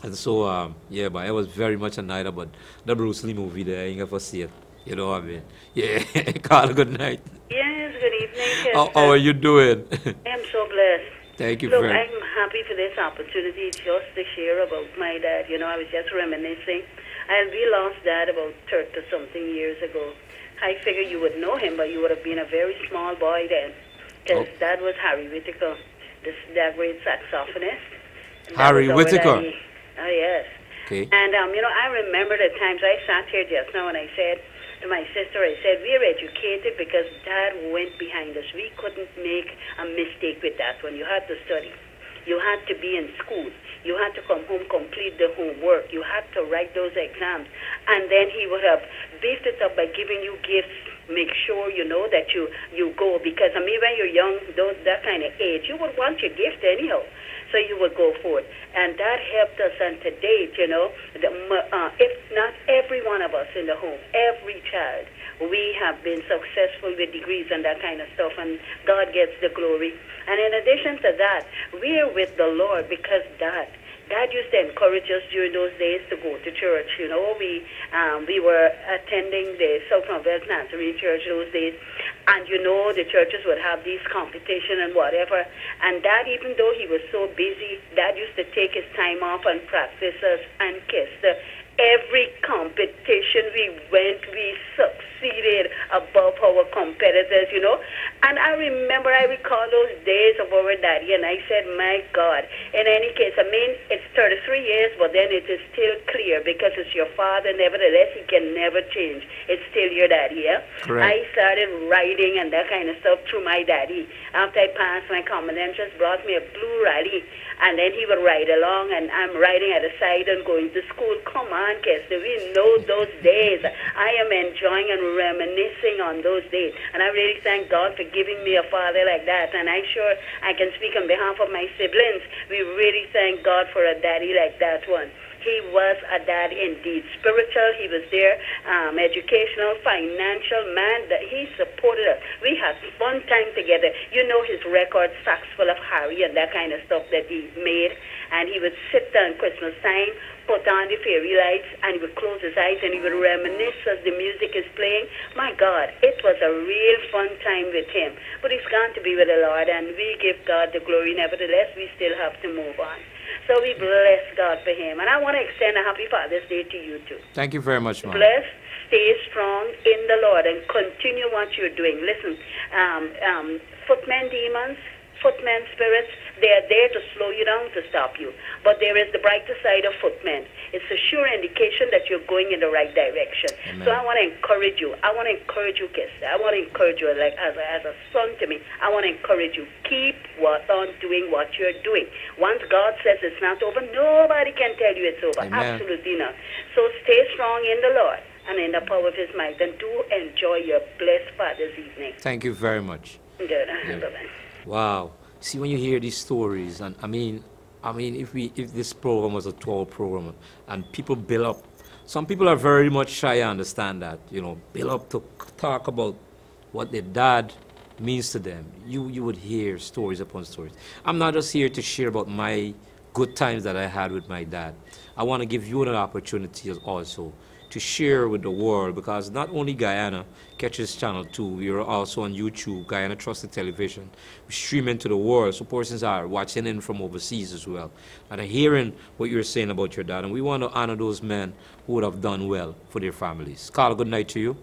Speaker 1: And so, yeah, but I was very much a night about the Bruce Lee movie there. I ain't ever see it. You know what I mean? Yeah, Carl, good night.
Speaker 9: Yes, good evening.
Speaker 1: How are you doing?
Speaker 9: I'm so blessed.
Speaker 1: Thank you
Speaker 9: Look,
Speaker 1: very much.
Speaker 9: I'm happy for this opportunity just to share about my dad. You know, I was just reminiscing. We lost Dad about 30-something years ago. I figure you would know him, but you would have been a very small boy then. Because Dad was Harry Whittaker, that great saxophonist.
Speaker 1: Harry Whittaker?
Speaker 9: Oh, yes.
Speaker 1: Okay.
Speaker 9: And, you know, I remember the times I sat here just now and I said to my sister, I said, we're educated because Dad went behind us. We couldn't make a mistake with that when you had to study. You had to be in school. You had to come home, complete the homework. You had to write those exams. And then he would have beefed it up by giving you gifts. Make sure you know that you go. Because, I mean, when you're young, that kind of age, you would want your gift anyhow. So you would go for it. And that helped us. And to date, you know, if not every one of us in the home, every child, we have been successful with degrees and that kind of stuff. And God gets the glory. And in addition to that, we are with the Lord because Dad used to encourage us during those days to go to church. You know, we were attending the South West Nazarene Church those days, and you know the churches would have these competition and whatever. And Dad, even though he was so busy, Dad used to take his time off and practice us and kiss. Every competition we went, we succeeded above our competitors, you know. And I recall those days of our daddy, and I said, my God. In any case, I mean, it's 33 years, but then it is still clear because it's your father. Nevertheless, he can never change. It's still your daddy, yeah?
Speaker 1: Correct.
Speaker 9: I started writing and that kind of stuff through my daddy. After I passed my common entrance, brought me a blue rally. And then he would ride along, and I'm riding at the side and going to school. Come on, Kester, we know those days. I am enjoying and reminiscing on those days. And I really thank God for giving me a father like that. And I'm sure I can speak on behalf of my siblings. We really thank God for a daddy like that one. He was a dad indeed. Spiritual, he was there. Educational, financial, man, that he supported us. We had fun time together. You know his record, Sacks Full of Harry and that kind of stuff that he made. And he would sit down Christmas time, put on the fairy lights, and he would close his eyes and he would reminisce as the music is playing. My God, it was a real fun time with him. But he's gone to be with the Lord, and we give God the glory. Nevertheless, we still have to move on. So we bless God for him. And I want to extend a happy Father's Day to you too.
Speaker 1: Thank you very much, Mom.
Speaker 9: Bless, stay strong in the Lord, and continue what you're doing. Listen, footmen demons, footmen spirits, they are there to slow you down, to stop you. But there is the brighter side of footmen. It's a sure indication that you're going in the right direction.
Speaker 1: Amen.
Speaker 9: So I want to encourage you. I want to encourage you, Kester. I want to encourage you like as a son to me. I want to encourage you. Keep on doing what you're doing. Once God says it's not over, nobody can tell you it's over.
Speaker 1: Amen.
Speaker 9: Absolutely not. So stay strong in the Lord and in the power of his might. And do enjoy your blessed Father's evening.
Speaker 1: Thank you very much.
Speaker 9: Good.
Speaker 1: Yeah.
Speaker 9: Bye-bye.
Speaker 1: Wow. See, when you hear these stories, and I mean, if this program was a 12 program, and people build up, some people are very much shy. I understand that, you know, build up to talk about what their dad means to them. You would hear stories upon stories. I'm not just here to share about my good times that I had with my dad. I want to give you an opportunity also to share with the world, because not only Guyana catches Channel 2, we are also on YouTube, Guyana Trusted Television. We stream into the world, so persons are watching in from overseas as well, and are hearing what you're saying about your dad, and we want to honor those men who would have done well for their families. Carl, good night to you.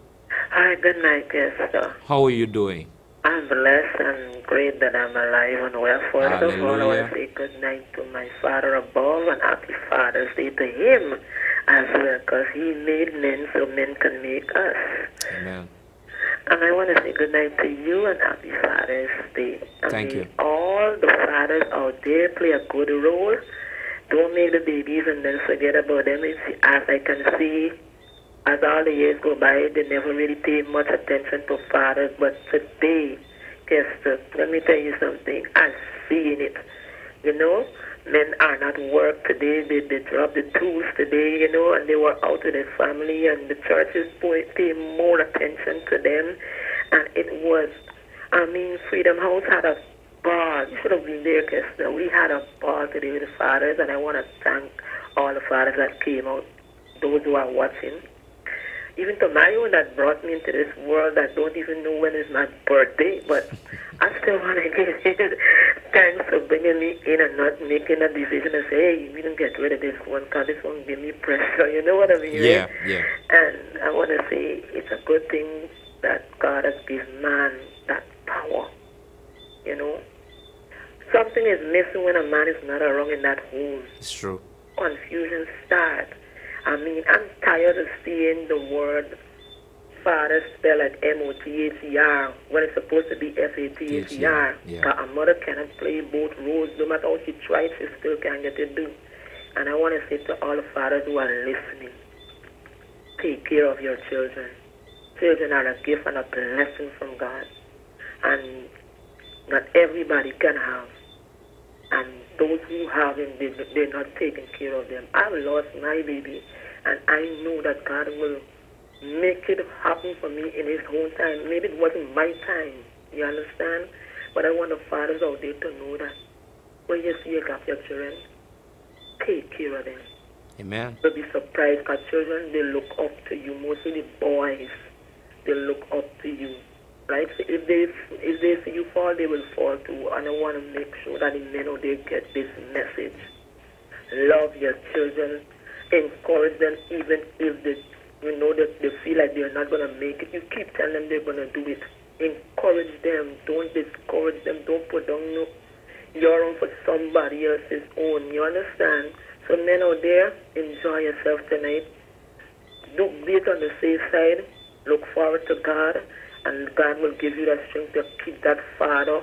Speaker 10: Hi, good night, Esther.
Speaker 1: How are you doing?
Speaker 10: I'm blessed and great that I'm alive and well. First of all, I want to say good night to my Father above and happy Father's Day to him as well, because he made men so men can make us.
Speaker 1: Amen.
Speaker 10: And I want to say good night to you and happy Father's Day.
Speaker 1: Thank you.
Speaker 10: All the fathers out there play a good role. Don't make the babies and then forget about them. As I can see, as all the years go by, they never really pay much attention to fathers. But today, Kester, let me tell you something. I'm seeing it. You know, men are not work today. They drop the tools today, you know, and they were out with their family, and the churches pay more attention to them. And it was, Freedom House had a ball. You should have been there, Kester. We had a ball today with the fathers, and I want to thank all the fathers that came out, those who are watching. Even to my own that brought me into this world that don't even know when is my birthday, but I still want to give you thanks for bringing me in and not making a decision and say, hey, we don't get rid of this one because this one give me pressure. You know what I mean?
Speaker 1: Yeah,
Speaker 10: right?
Speaker 1: yeah.
Speaker 10: And I want to say it's a good thing that God has given man that power. You know? Something is missing when a man is not around in that home.
Speaker 1: It's true.
Speaker 10: Confusion starts. I'm tired of seeing the word father spelled like M-O-T-H-E-R when it's supposed to be F-A-T-H-E-R.
Speaker 1: Yeah.
Speaker 10: A mother cannot play both roles. No matter how she tries, she still can't get it done. And I want to say to all the fathers who are listening, take care of your children. Children are a gift and a blessing from God. And not everybody can have. And those who have him, they're not taking care of them. I've lost my baby, and I know that God will make it happen for me in his own time. Maybe it wasn't my time, you understand? But I want the fathers out there to know that when you see you got your children, take care of them.
Speaker 1: Amen.
Speaker 10: You'll be surprised because children, they look up to you, mostly the boys. They look up to you. Right? So if they see you fall, they will fall too. And I want to make sure that the men out there get this message. Love your children. Encourage them even if they feel like they're not going to make it. You keep telling them they're going to do it. Encourage them. Don't discourage them. Don't put down your own for somebody else's own. You understand? So men out there, enjoy yourself tonight. Be it on the safe side. Look forward to God. And God will give you that strength to keep that father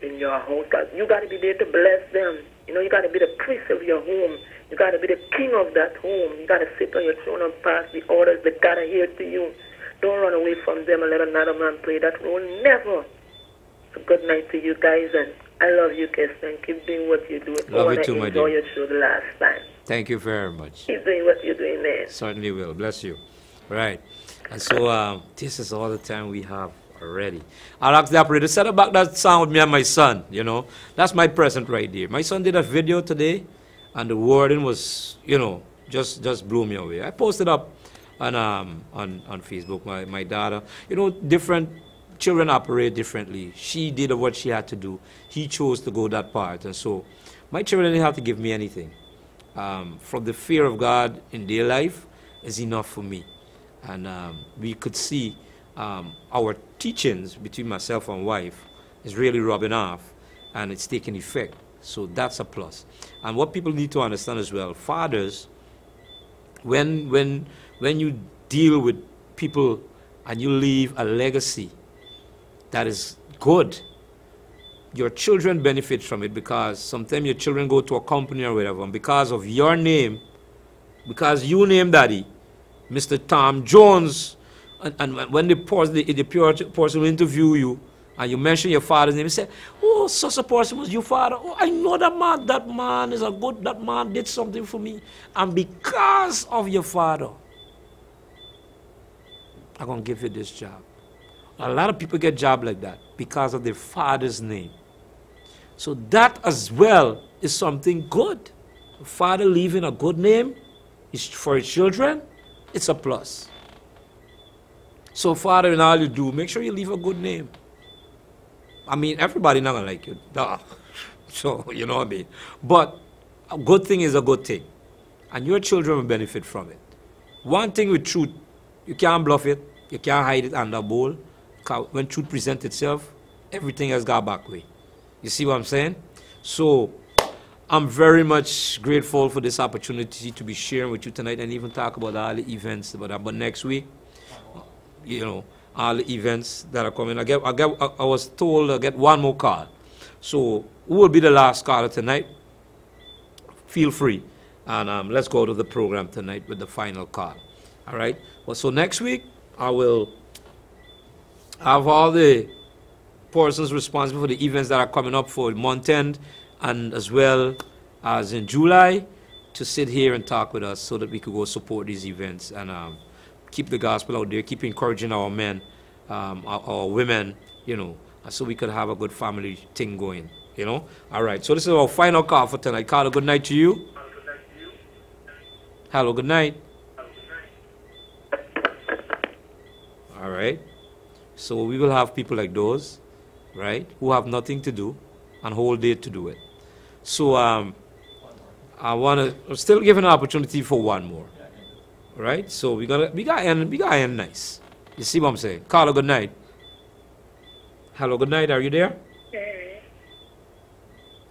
Speaker 10: in your house. You got to be there to bless them. You know, you got to be the priest of your home. You got to be the king of that home. You got to sit on your throne and pass the orders that God adhere to you. Don't run away from them and let another man play that role. Never. So good night to you guys, and I love you, Kirsten. Keep doing what you're doing.
Speaker 1: Love you too, my dear.
Speaker 10: Enjoy your show the last time.
Speaker 1: Thank you very much.
Speaker 10: Keep doing what you're doing, man.
Speaker 1: Certainly will. Bless you. Right. And so this is all the time we have already. I'll ask the operator to set up back that sound with me and my son, you know. That's my present right there. My son did a video today, and the wording was, you know, just blew me away. I posted up on Facebook, my daughter. You know, different children operate differently. She did what she had to do. He chose to go that part. And so my children didn't have to give me anything. From the fear of God in their life is enough for me. And we could see our teachings between myself and wife is really rubbing off, and it's taking effect. So that's a plus. And what people need to understand as well, fathers, when you deal with people and you leave a legacy that is good, your children benefit from it, because sometimes your children go to a company or whatever, and because of your name, because you name daddy, Mr. Tom Jones, and when the person will interview you, and you mention your father's name, you say, oh, such a person was your father. Oh, I know that man is that man did something for me. And because of your father, I'm going to give you this job. A lot of people get jobs like that because of their father's name. So that as well is something good. A father leaving a good name is for his children. It's a plus. So, father, in all you do, make sure you leave a good name. I mean, everybody not gonna like you. Duh. So, you know what I mean? But a good thing is a good thing. And your children will benefit from it. One thing with truth, you can't bluff it. You can't hide it under a bowl. When truth presents itself, everything has got back way. You see what I'm saying? So I'm very much grateful for this opportunity to be sharing with you tonight and even talk about all the events. But next week, you know, all the events that are coming. I was told I'll get one more call. So who will be the last caller tonight? Feel free. And let's go to the program tonight with the final call. All right? Well, so next week, I will have all the persons responsible for the events that are coming up for month end and as well as in July to sit here and talk with us so that we could go support these events and keep the gospel out there, keep encouraging our men, our women, you know, so we could have a good family thing going, you know. All right, so this is our final call for tonight. Carla, good night to you. Hello, good night. All right. So we will have people like those, right, who have nothing to do and whole day to do it. So I'm still giving an opportunity for one more. All right. So we got end nice. You see what I'm saying? Carla, good night. Hello, good night. Are you there?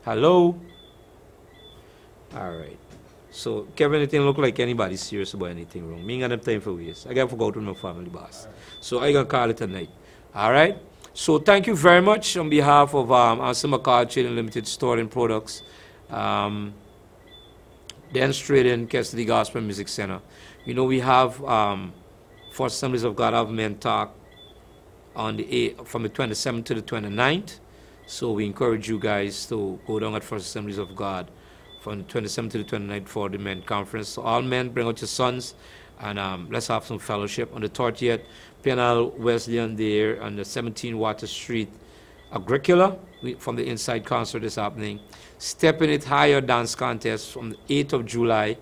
Speaker 1: Hello. All right. So, Kevin, anything look like anybody serious about anything wrong? Me ain't got no time for waste. I got to go out with my family, boss. So, I going to call it tonight. All right? So, thank you very much on behalf of Asima Card Trading Limited Storing Products, Dance Trading, Custody Gospel Music Center. You know, we have First Assemblies of God have men talk on from the 27th to the 29th. So, we encourage you guys to go down at First Assemblies of God from the 27th to the 29th for the men conference. So all men, bring out your sons, and let's have some fellowship. On the 30th, Penal Wesleyan there on the 17 Water Street, Agricola, from the Inside concert is happening. Stepping It Higher dance contest from the 8th of July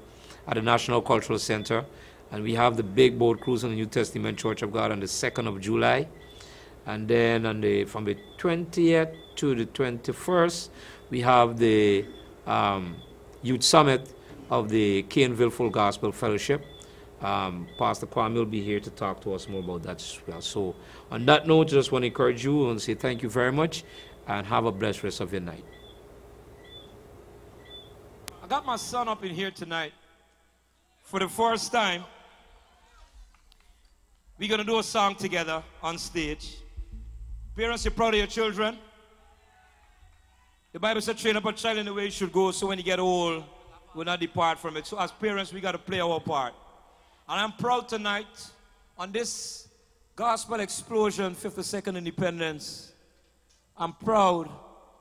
Speaker 1: at the National Cultural Center. And we have the Big Boat Cruise on the New Testament Church of God on the 2nd of July. And then from the 20th to the 21st, we have the Youth Summit of the Caneville Full Gospel Fellowship. Pastor Kwame will be here to talk to us more about that as well. So on that note, just want to encourage you and say thank you very much and have a blessed rest of your night. I got my son up in here tonight for the first time. We're going to do a song together on stage. Parents, you're proud of your children? The Bible said, train up a child in the way he should go, so when he get old, will not depart from it. So as parents, we got to play our part. And I'm proud tonight, on this Gospel Explosion 52nd Independence, I'm proud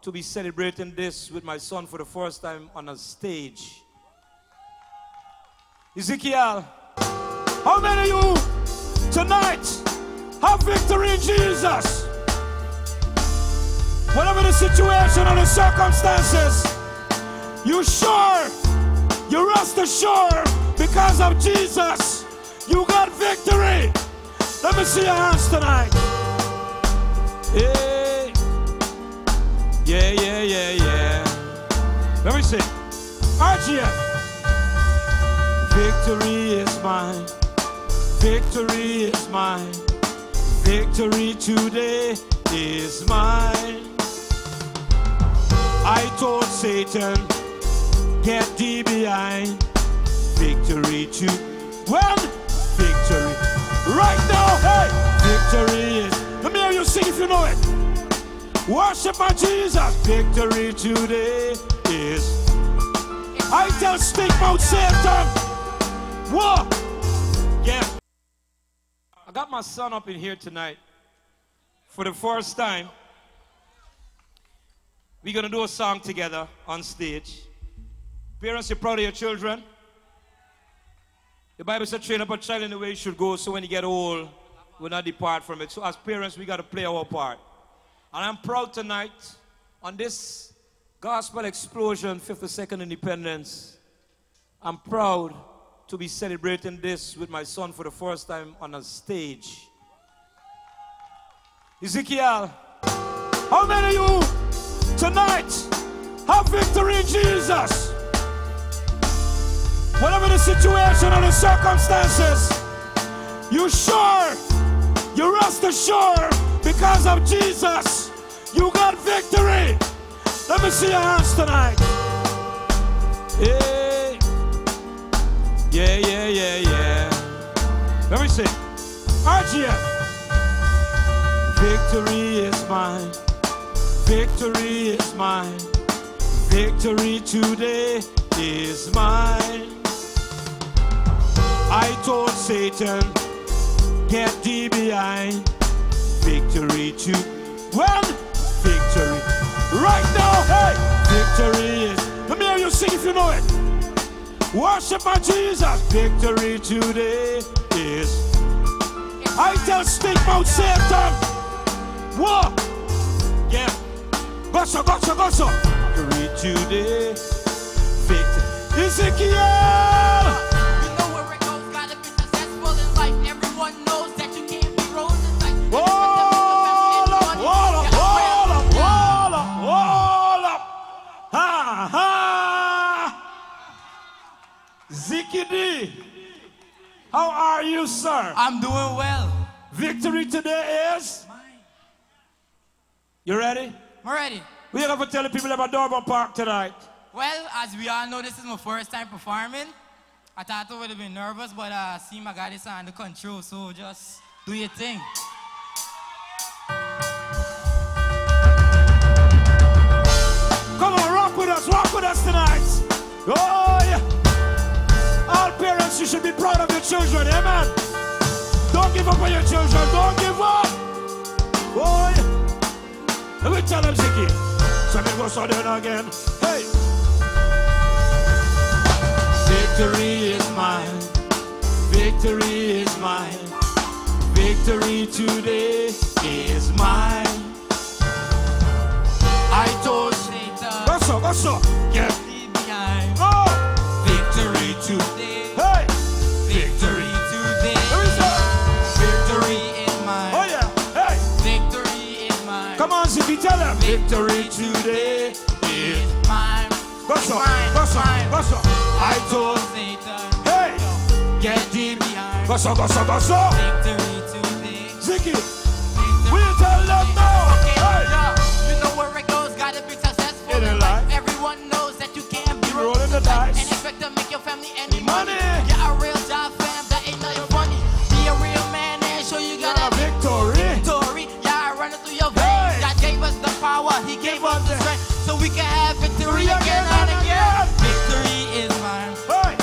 Speaker 1: to be celebrating this with my son for the first time on a stage. Ezekiel, how many of you tonight have victory in Jesus? Whatever the situation or the circumstances, you sure, you rest assured, because of Jesus, you got victory. Let me see your hands tonight. Hey. Yeah, yeah, yeah, yeah. Let me see. RGF. Victory is mine. Victory is mine. Victory today is mine. I told Satan, get thee behind. Victory to when? Victory. Right now, hey! Victory is. Let me hear you sing if you know it. Worship my Jesus. Victory today is. I tell stink mouth Satan. What? Yeah. I got my son up in here tonight for the first time. We're going to do a song together on stage. Parents, you're proud of your children? The Bible said, train up a child in the way he should go, so when he get old, will not depart from it. So as parents, we got to play our part. And I'm proud tonight, on this Gospel Explosion 52nd Independence, I'm proud to be celebrating this with my son for the first time on a stage. Ezekiel, how many of you tonight have victory in Jesus? Whatever the situation or the circumstances, you sure,
Speaker 11: You rest assured, because of Jesus, you got victory. Let me see your hands tonight. Hey. Yeah, yeah, yeah, yeah. Let me see. RGF. Victory is mine. Victory is mine. Victory today is mine. I told Satan, get thee behind. Victory to when? Victory. Right now, hey! Victory is. Let me hear you sing if you know it. Worship my Jesus. Victory today is. I tell stick mouth Satan. What? Yeah. Gotcha, gotcha, gotcha. Victory today. Victory. Ezekiel.
Speaker 12: You know where it goes. Gotta be successful in life. Everyone knows that you can't be rolling like.
Speaker 11: Hold up, hold up, hold up, hold up, hold up. Ha ha. Zikidi. How are you, sir?
Speaker 12: I'm doing well.
Speaker 11: Victory today is? You ready?
Speaker 12: I'm ready.
Speaker 11: We have to tell the people about Durban Park tonight.
Speaker 12: Well, as we all know, this is my first time performing. I thought I would have been nervous, but I see my God is under control, so just do your thing.
Speaker 11: Come on, rock with us tonight. Oh, yeah. All parents, you should be proud of your children, amen. Don't give up on your children, don't give up. Oh, yeah. Let me tell them, Ziki. So me go so then again. Hey. Victory is mine. Victory is mine. Victory today is mine. I told Satan. Go so. Yeah.
Speaker 12: Behind.
Speaker 11: Oh. Victory today. Hey. Victory today. Victory
Speaker 12: is mine.
Speaker 11: Oh yeah. Hey.
Speaker 12: Victory is mine.
Speaker 11: Come on, Zippy, tell them. Victory today is
Speaker 12: mine.
Speaker 11: Go so. I told
Speaker 12: Satan.
Speaker 11: Hey. Get deep behind. Go so.
Speaker 12: Victory today.
Speaker 11: Zicky. We tell them now.
Speaker 12: Okay,
Speaker 11: hey.
Speaker 12: You know where it goes. Gotta be successful
Speaker 11: in life.
Speaker 12: Everyone knows that you can't be
Speaker 11: rolling the dice
Speaker 12: and expect to make your family any
Speaker 11: money.
Speaker 12: Get a real job, fam. That ain't nothing funny. Be a real man and show you got a
Speaker 11: victory.
Speaker 12: Yeah, run it through your veins. God gave us the power. He gave us the strength, so we can have victory again and again. Victory is mine.
Speaker 11: Hey.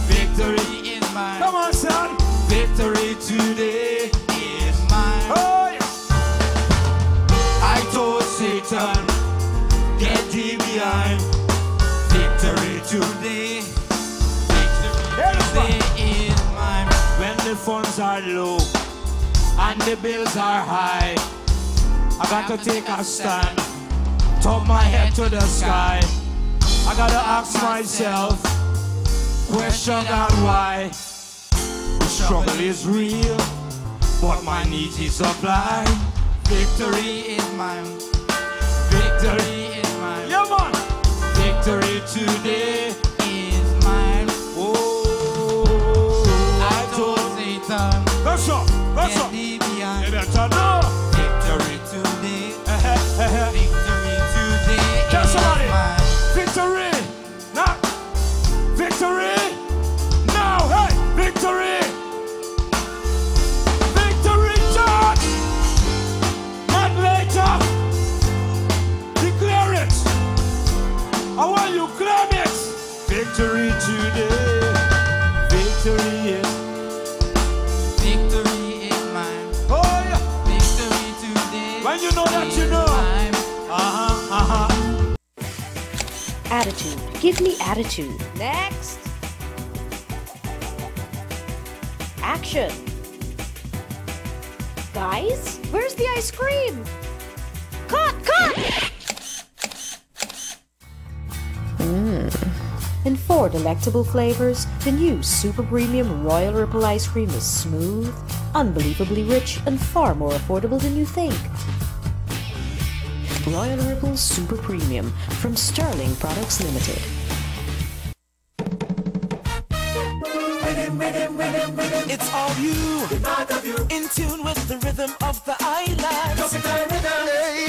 Speaker 12: Victory is mine.
Speaker 11: Come on, son. Victory today
Speaker 12: is mine.
Speaker 11: Oh, yeah. I told Satan, get thee behind. Victory today.
Speaker 12: Victory is mine.
Speaker 11: When the funds are low and the bills are high, I got to take a stand, turn my head to the sky. I gotta ask myself, question God why. The struggle is real, but my needs is supplied.
Speaker 12: Victory is mine.
Speaker 11: Victory
Speaker 12: is mine.
Speaker 11: Yeah, man. Victory today
Speaker 12: is mine.
Speaker 11: Oh,
Speaker 12: I told Satan.
Speaker 11: That's up.
Speaker 12: Get thee behind.
Speaker 11: You better know.
Speaker 12: Victory today. Victory today.
Speaker 11: Tell somebody.
Speaker 12: Mine.
Speaker 11: Victory. Now. Victory. Now. Hey. Victory. Victory, church. Not later. Declare it. I want you claim it. Victory today. Victory is.
Speaker 12: Victory is mine.
Speaker 11: Oh yeah.
Speaker 12: Victory today.
Speaker 11: When you know that, you know.
Speaker 2: Attitude. Give me attitude. Next. Action. Guys, where's the ice cream? Cut! In 4 delectable flavors, the new Super Premium Royal Ripple ice cream is smooth, unbelievably rich, and far more affordable than you think. Royal Ripple Super Premium from Sterling Products Limited.
Speaker 13: It's all you, in tune with the rhythm of the island. Hey,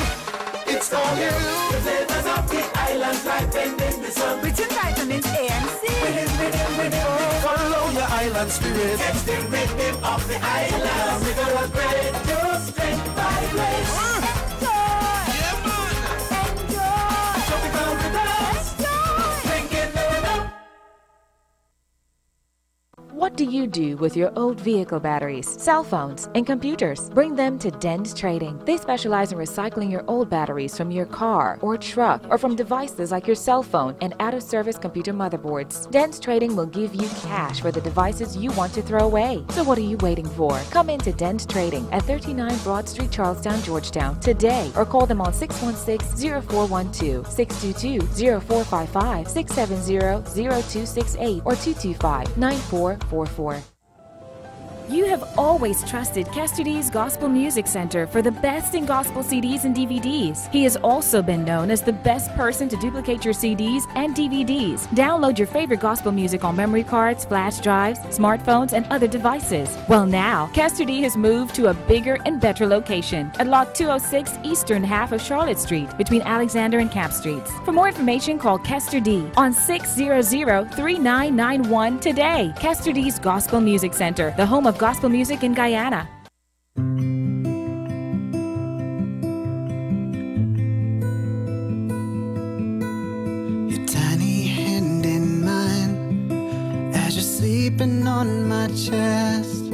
Speaker 13: it's all you, the flavors of the islands like bending the sun.
Speaker 14: Written vitamins A and C.
Speaker 13: Follow your island spirit.
Speaker 14: It's the rhythm of the islands. We're gonna create your strength by grace.
Speaker 4: What do you do with your old vehicle batteries, cell phones, and computers? Bring them to Dens Trading. They specialize in recycling your old batteries from your car or truck or from devices like your cell phone and out-of-service computer motherboards. Dens Trading will give you cash for the devices you want to throw away. So what are you waiting for? Come into Dens Trading at 39 Broad Street, Charlestown, Georgetown today or call them on 616-0412, 622-0455, 670-0268 or 225-9444. You have always trusted Casterdy's Gospel Music Center for the best in gospel CDs and DVDs. He has also been known as the best person to duplicate your CDs and DVDs. Download your favorite gospel music on memory cards, flash drives, smartphones, and other devices. Well, now, Casterdy has moved to a bigger and better location at Lot 206 eastern half of Charlotte Street between Alexander and Camp Streets. For more information, call Casterdy on 600-3991 today. Casterdy's Gospel Music Center, the home of gospel music in Guyana.
Speaker 3: Your tiny hand in mine as you're sleeping on my chest.